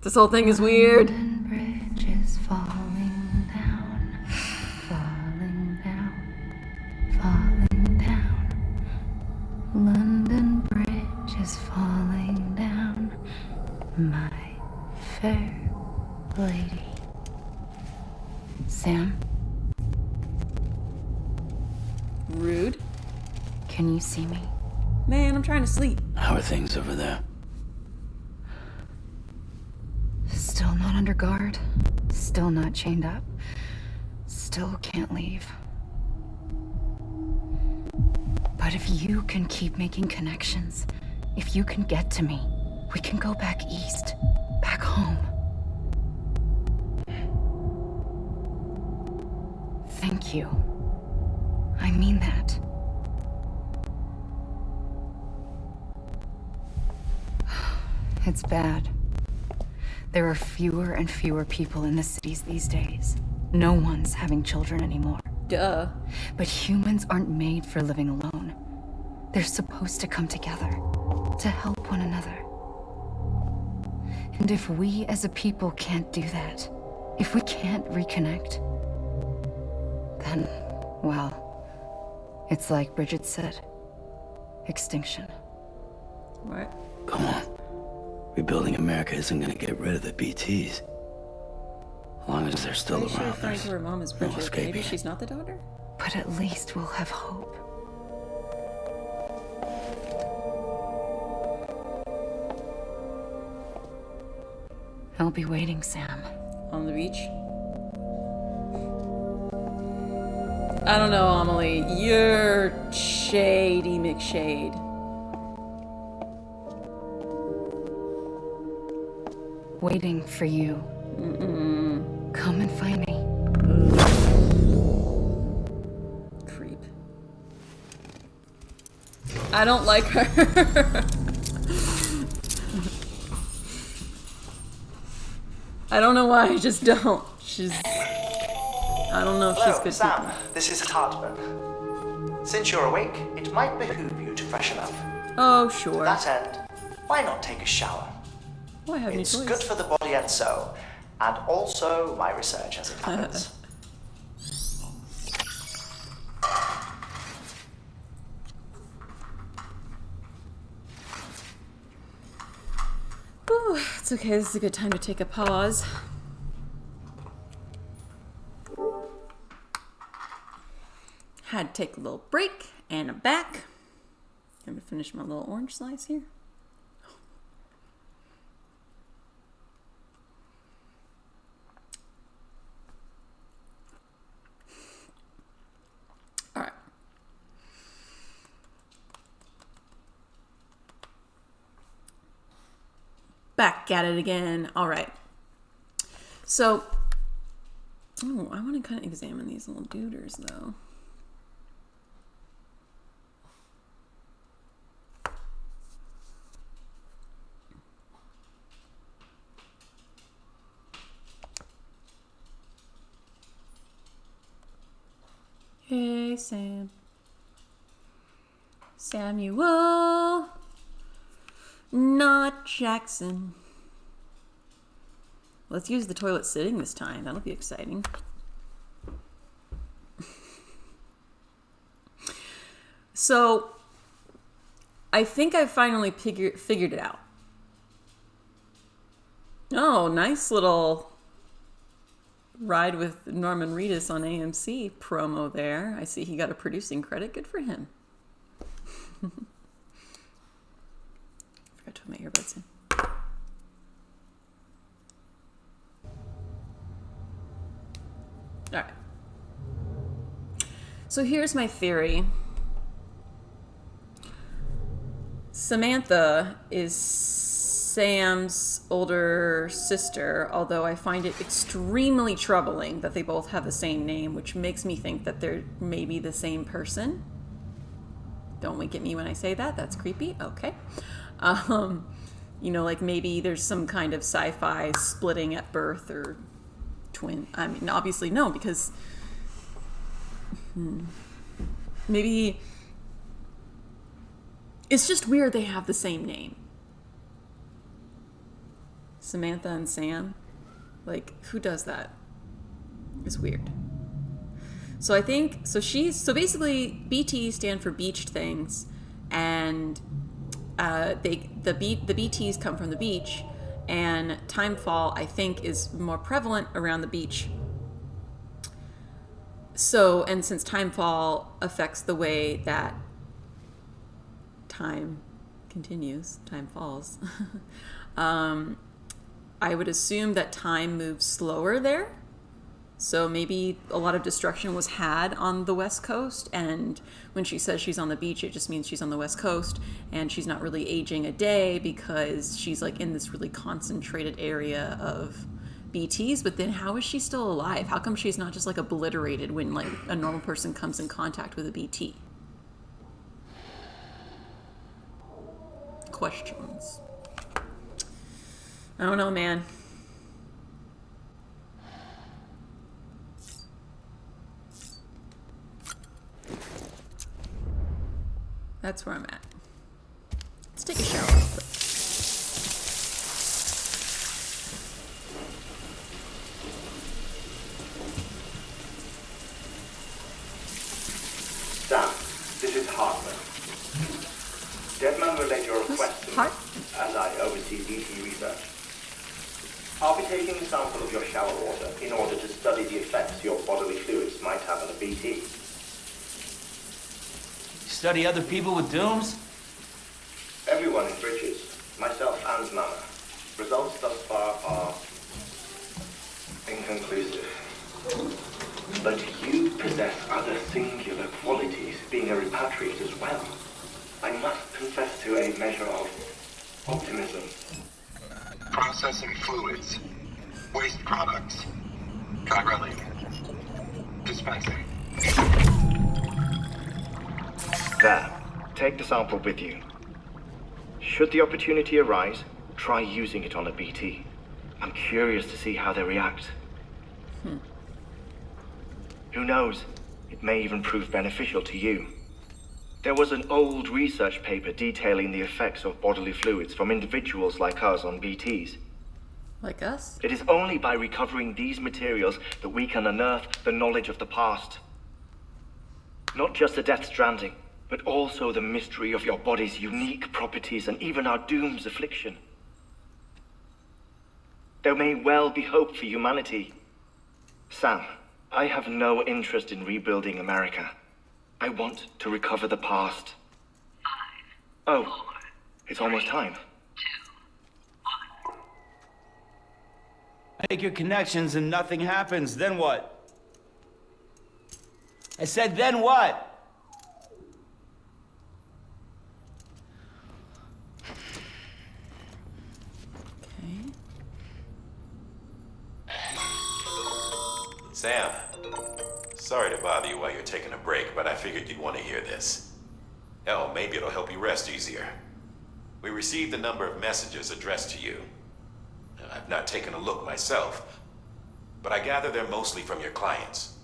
This whole thing is weird. London Bridge is falling down, falling down, falling down. London Bridge is falling down, my fair lady. Sam? Rude. Can you see me? Man, I'm trying to sleep. How are things over there? Still not under guard. Still not chained up. Still can't leave. But if you can keep making connections, if you can get to me, we can go back east, back home. Thank you. I mean that. It's bad. There are fewer and fewer people in the cities these days. No one's having children anymore. Duh. But humans aren't made for living alone. They're supposed to come together, to help one another. And if we as a people can't do that, if we can't reconnect, then, well, it's like Bridget said. extinction. What? Come on. Rebuilding America isn't gonna get rid of the BTs. As long as they're still Why is she around, referring to her mom as no Bridget? escaping Maybe it. she's not the daughter? But at least we'll have hope. I'll be waiting, Sam. On the beach? I don't know, Amelie. You're shady McShade. Waiting for you. Come and find me. Creep. I don't like her. I don't know why, I just don't. I don't know if she's Hello, good Sam. people. This is Hartman. Since you're awake, it might behoove you to freshen up. Oh, To sure. that end, why not take a shower? Oh, I have any It's choice. good for the body and soul, and also my research as it happens. Ooh, it's okay, this is a good time to take a pause. Had to take a little break and I'm back. I'm gonna finish my little orange slice here. All right. Back at it again. All right. So, oh, I want to kind of examine these little duders though. Hey, Sam. Samuel. Not Jackson. Let's use the toilet sitting this time. That'll be exciting. So, I think I finally figured it out. Oh, nice little ride with Norman Reedus on AMC promo there. I see he got a producing credit. Good for him. Forgot to put my earbuds in. All right. So here's my theory. Samantha is Sam's older sister, although I find it extremely troubling that they both have the same name, which makes me think that they're maybe the same person. Don't wink at me when I say that. That's creepy. Okay. You know, like maybe there's some kind of sci-fi splitting at birth or twin. I mean, obviously no, because maybe it's just weird they have the same name. Samantha and Sam. Like, who does that? It's weird. So I think, so basically BT stand for beached things, and the BTs come from the beach, and timefall I think is more prevalent around the beach. So, and since timefall affects the way that time continues, time falls, I would assume that time moves slower there. So maybe a lot of destruction was had on the West Coast, and when she says she's on the beach, it just means she's on the West Coast, and she's not really aging a day because she's like in this really concentrated area of BTs. But then how is she still alive? How come she's not just like obliterated when like a normal person comes in contact with a BT? Questions. I don't know, man. That's where I'm at. Let's take a shower real quick. Sam, this is Hartman. research. I'll be taking a sample of your shower water in order to study the effects your bodily fluids might have on a BT. Study other people with dooms? Everyone in Bridges, myself and Mama. Results thus far are inconclusive. But you possess other singular qualities, being a repatriate as well. I must confess to a measure of optimism. Processing fluids. Waste products. Chirally. Dispensing. There. Take the sample with you. Should the opportunity arise, try using it on a BT. I'm curious to see how they react. Who knows? It may even prove beneficial to you. There was an old research paper detailing the effects of bodily fluids from individuals like us on BTs. Like us? It is only by recovering these materials that we can unearth the knowledge of the past. Not just the Death Stranding, but also the mystery of your body's unique properties and even our doom's affliction. There may well be hope for humanity. Sam, I have no interest in rebuilding America. I want to recover the past. 5, 4, it's almost time. 2, 1. Make your connections and nothing happens, then what? I said, then what? Sam, sorry to bother you while you're taking a break, but I figured you'd want to hear this. Hell, maybe it'll help you rest easier. We received a number of messages addressed to you. I've not taken a look myself, but I gather they're mostly from your clients.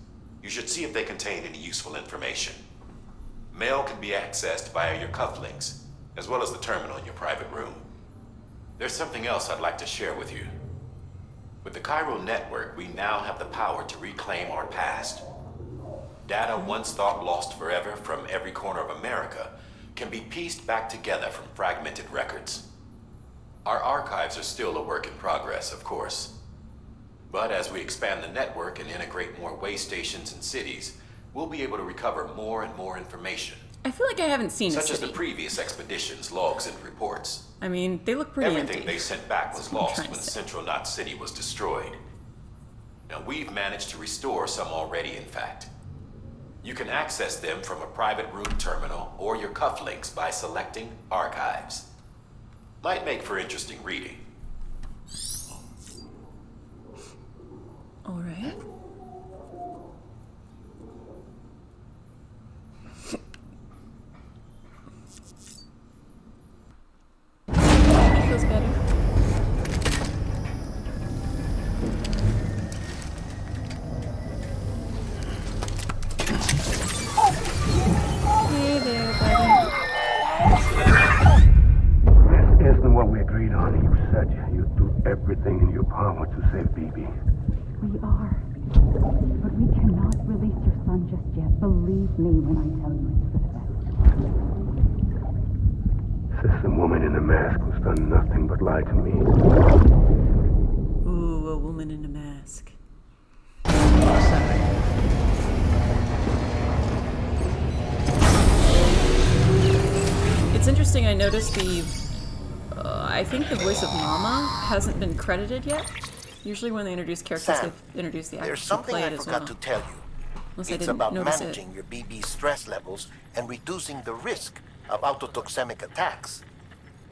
You should see if they contain any useful information. Mail can be accessed via your cufflinks, as well as the terminal in your private room. There's something else I'd like to share with you. With the chiral network, we now have the power to reclaim our past. Data once thought lost forever from every corner of America can be pieced back together from fragmented records. Our archives are still a work in progress, of course. But as we expand the network and integrate more way stations and cities, we'll be able to recover more and more information. I feel like I haven't seen a Such city. as the previous expeditions' logs and reports. I mean, they look pretty Everything empty. they sent back was That's what I'm lost trying when to say. Central Knot City was destroyed. Now, we've managed to restore some already, in fact. You can access them from a private room terminal or your cufflinks by selecting Archives. Might make for interesting reading. All right. That feels better. Hey there, buddy. This isn't what we agreed on. You said you'd do everything in your power to save BB. We are. But we cannot release your son just yet. Believe me when I tell you it's for the best. System woman in the mask who's done nothing but lie to me. Ooh, a woman in a mask. It's interesting, I noticed I think the voice of Mama hasn't been credited yet. Usually when they introduce characters, Sam, they introduce the actors There's who something play I it as forgot well. to tell you. Unless I It's didn't about notice managing it. your BB stress levels and reducing the risk of autotoxemic attacks.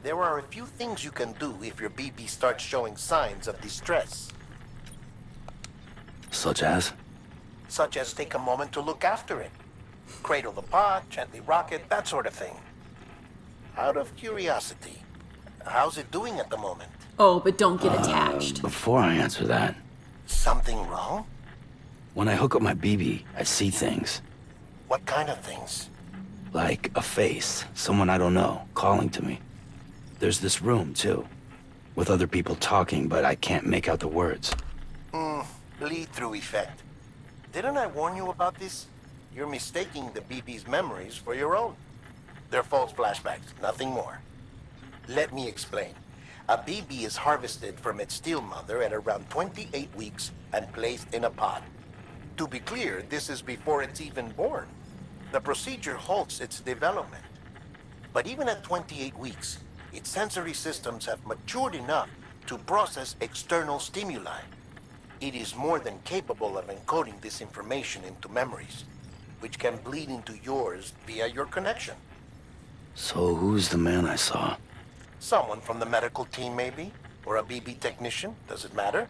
There are a few things you can do if your BB starts showing signs of distress, Such as? such as take a moment to look after it. Cradle the pot, gently rock it, that sort of thing. Out of curiosity, how's it doing at the moment? Oh, but don't get attached. Before I answer that, Something wrong? when I hook up my BB, I see things. What kind of things? Like a face, someone I don't know, calling to me. There's this room, too, with other people talking, but I can't make out the words. Bleed-through effect. Didn't I warn you about this? You're mistaking the BB's memories for your own. They're false flashbacks, nothing more. Let me explain. A BB is harvested from its steel mother at around 28 weeks and placed in a pod. To be clear, this is before it's even born. The procedure halts its development. But even at 28 weeks, its sensory systems have matured enough to process external stimuli. It is more than capable of encoding this information into memories, which can bleed into yours via your connection. So who's the man I saw? Someone from the medical team, maybe? Or a BB technician? Does it matter?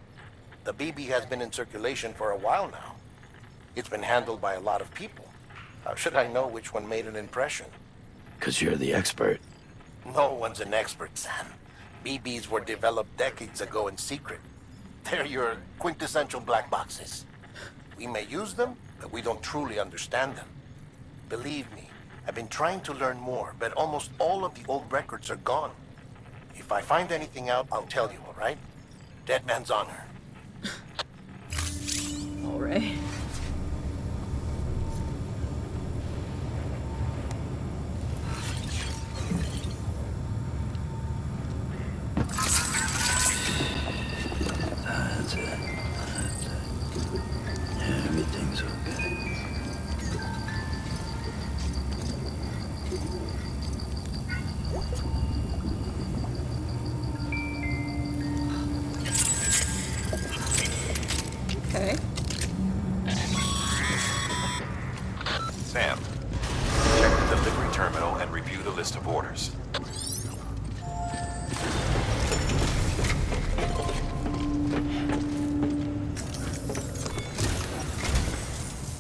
The BB has been in circulation for a while now. It's been handled by a lot of people. How should I know which one made an impression? 'Cause you're the expert. No one's an expert, Sam. BBs were developed decades ago in secret. They're your quintessential black boxes. We may use them, but we don't truly understand them. Believe me, I've been trying to learn more, but almost all of the old records are gone. If I find anything out, I'll tell you, all right? Dead man's honor. All right. That's it. Yeah, everything's okay. Okay. Sam, check the delivery terminal and review the list of orders.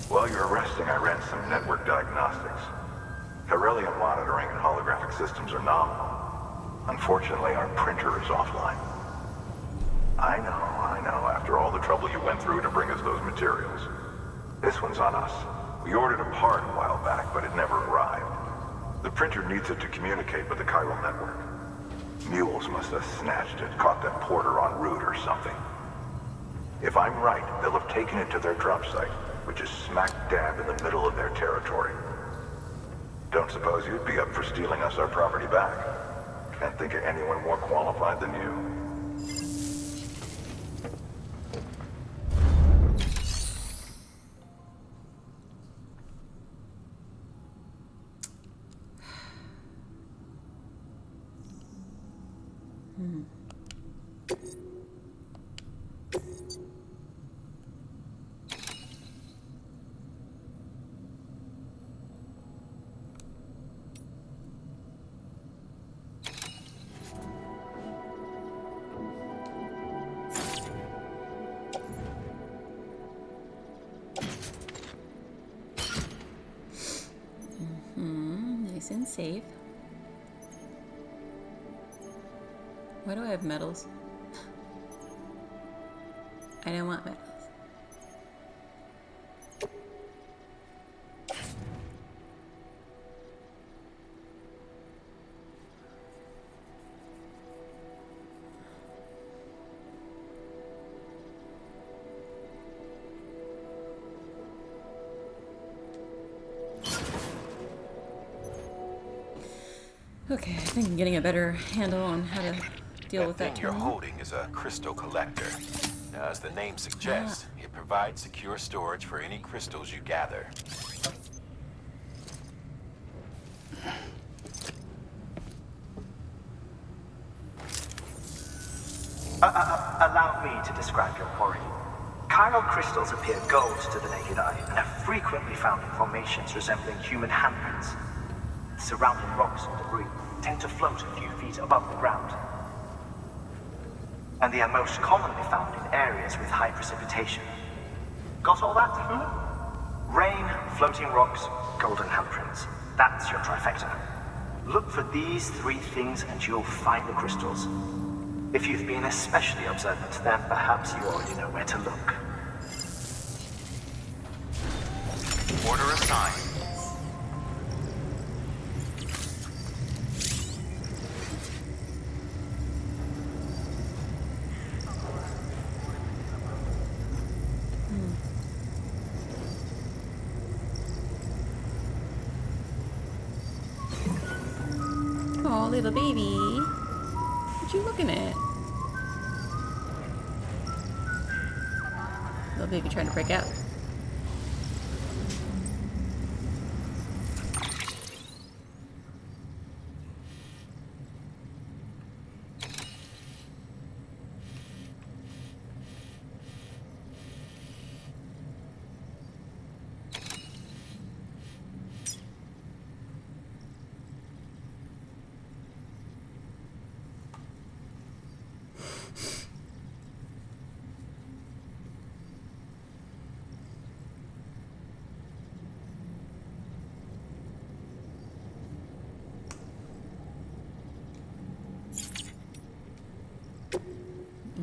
While you're resting, I ran some network diagnostics. Beryllium monitoring and holographic systems are nominal. Unfortunately, our printer is offline. I know. After all the trouble you went through to bring us those materials. This one's on us. We ordered a part a while back, but it never arrived. The printer needs it to communicate with the chiral network. Mules must have snatched it, caught that porter en route or something. If I'm right, they'll have taken it to their drop site, which is smack dab in the middle of their territory. Don't suppose you'd be up for stealing us our property back? Can't think of anyone more qualified than you. Nice and safe. Why do I have medals? I don't want medals. Okay, I think I'm getting a better handle on how to deal with that thing you're terminal. holding is a crystal collector. As the name suggests, it provides secure storage for any crystals you gather. Allow me to describe your quarry. Chiral crystals appear gold to the naked eye and are frequently found in formations resembling human handprints. Surrounding rocks and debris tend to float a few feet above the ground. And they are most commonly found in areas with high precipitation. Got all that? Rain, floating rocks, golden handprints. That's your trifecta. Look for these three things and you'll find the crystals. If you've been especially observant, then perhaps you already know where to look. Order assigned. Oh, little baby. Would you look looking at? Little baby trying to break out.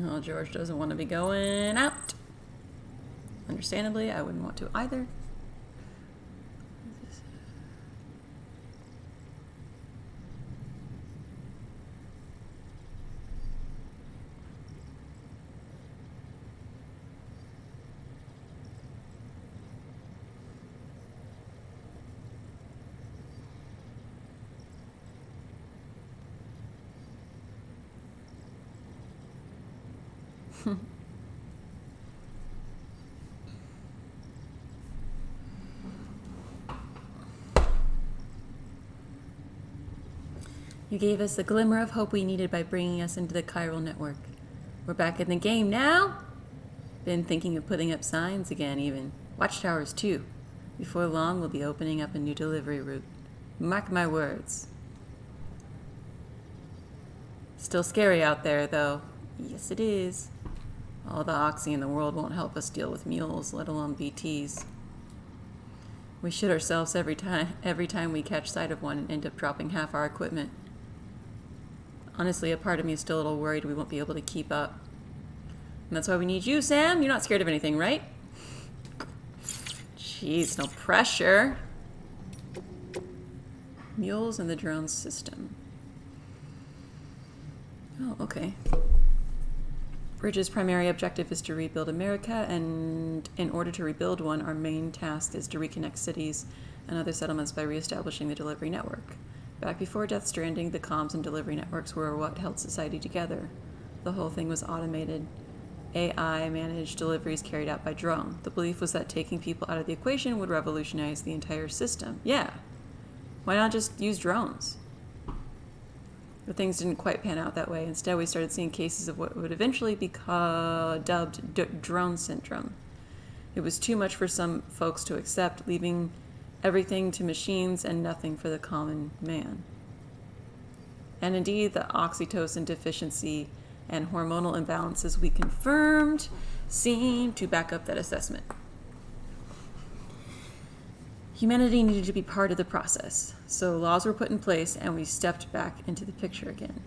Oh, George doesn't want to be going out. Understandably, I wouldn't want to either. You gave us the glimmer of hope we needed by bringing us into the chiral network. We're back in the game now. Been thinking of putting up signs again even. Watchtowers too. Before long we'll be opening up a new delivery route. Mark my words. Still scary out there though. Yes it is. All the oxy in the world won't help us deal with mules, let alone BTs. We shit ourselves every time we catch sight of one and end up dropping half our equipment. Honestly, a part of me is still a little worried we won't be able to keep up. And that's why we need you, Sam. You're not scared of anything, right? Jeez, no pressure. Mules and the drone system. Oh, okay. Bridge's primary objective is to rebuild America, and in order to rebuild one, our main task is to reconnect cities and other settlements by reestablishing the delivery network. Back before Death Stranding, the comms and delivery networks were what held society together. The whole thing was automated. AI managed deliveries carried out by drone. The belief was that taking people out of the equation would revolutionize the entire system. Yeah. Why not just use drones? But things didn't quite pan out that way. Instead, we started seeing cases of what would eventually be dubbed drone syndrome. It was too much for some folks to accept, leaving everything to machines and nothing for the common man. And indeed, the oxytocin deficiency and hormonal imbalances we confirmed seem to back up that assessment. Humanity needed to be part of the process, so laws were put in place and we stepped back into the picture again.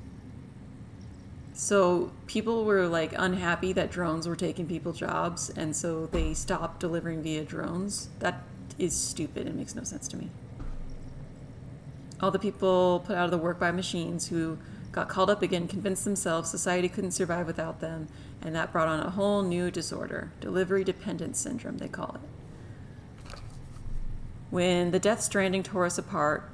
So people were like unhappy that drones were taking people's jobs, and so they stopped delivering via drones. That is stupid. It makes no sense to me. All the people put out of the work by machines who got called up again convinced themselves society couldn't survive without them, and that brought on a whole new disorder, delivery dependence syndrome, they call it. When the Death Stranding tore us apart,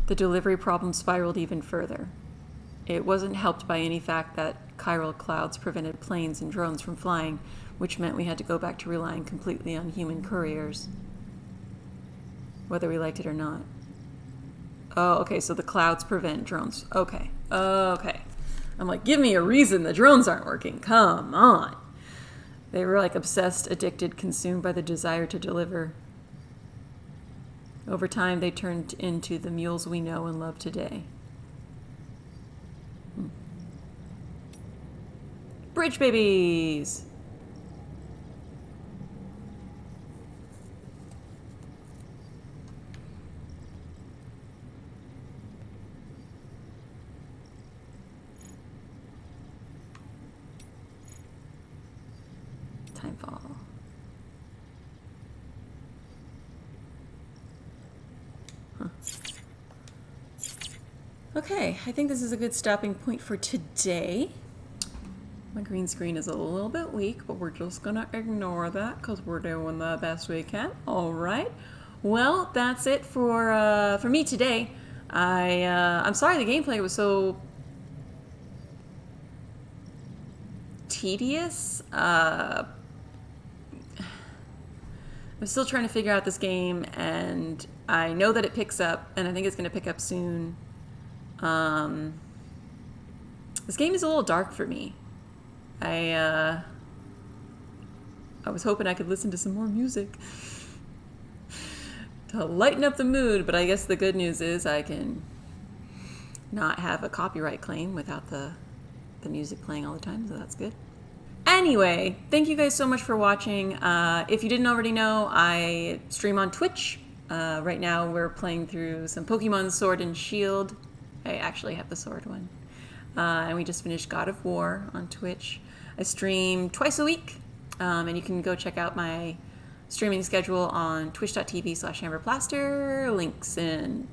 the delivery problem spiraled even further. It wasn't helped by any fact that chiral clouds prevented planes and drones from flying, which meant we had to go back to relying completely on human couriers, whether we liked it or not. Oh, okay, so the clouds prevent drones. Okay. I'm like, give me a reason the drones aren't working. Come on. They were like obsessed, addicted, consumed by the desire to deliver. Over time, they turned into the mules we know and love today. Bridge babies! Timefall. Okay, I think this is a good stopping point for today. My green screen is a little bit weak, but we're just gonna ignore that because we're doing the best we can. All right. Well, that's it for me today. I'm sorry the gameplay was so tedious. I'm still trying to figure out this game, and I know that it picks up, and I think it's going to pick up soon. This game is a little dark for me. I was hoping I could listen to some more music to lighten up the mood, but I guess the good news is I can not have a copyright claim without the music playing all the time, so that's good. Anyway, thank you guys so much for watching. If you didn't already know, I stream on Twitch. Right now we're playing through some Pokemon Sword and Shield. I actually have the sword one. And we just finished God of War on Twitch. I stream twice a week, and you can go check out my streaming schedule on twitch.tv/AmberPlaster. Links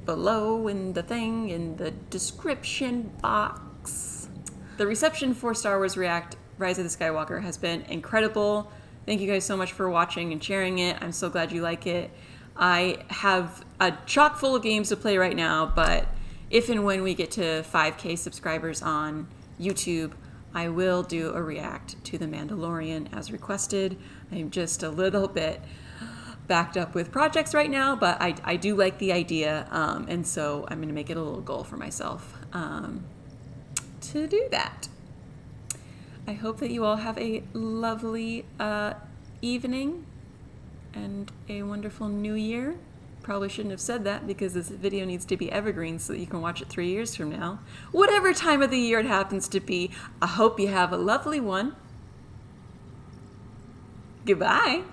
below in the thing in the description box. The reception for Star Wars React Rise of the Skywalker has been incredible. Thank you guys so much for watching and sharing it. I'm so glad you like it. I have a chock full of games to play right now, but if and when we get to 5K subscribers on YouTube, I will do a react to The Mandalorian as requested. I'm just a little bit backed up with projects right now, but I do like the idea, and so I'm going to make it a little goal for myself to do that. I hope that you all have a lovely evening and a wonderful new year. Probably shouldn't have said that because this video needs to be evergreen so that you can watch it 3 years from now. Whatever time of the year it happens to be, I hope you have a lovely one. Goodbye.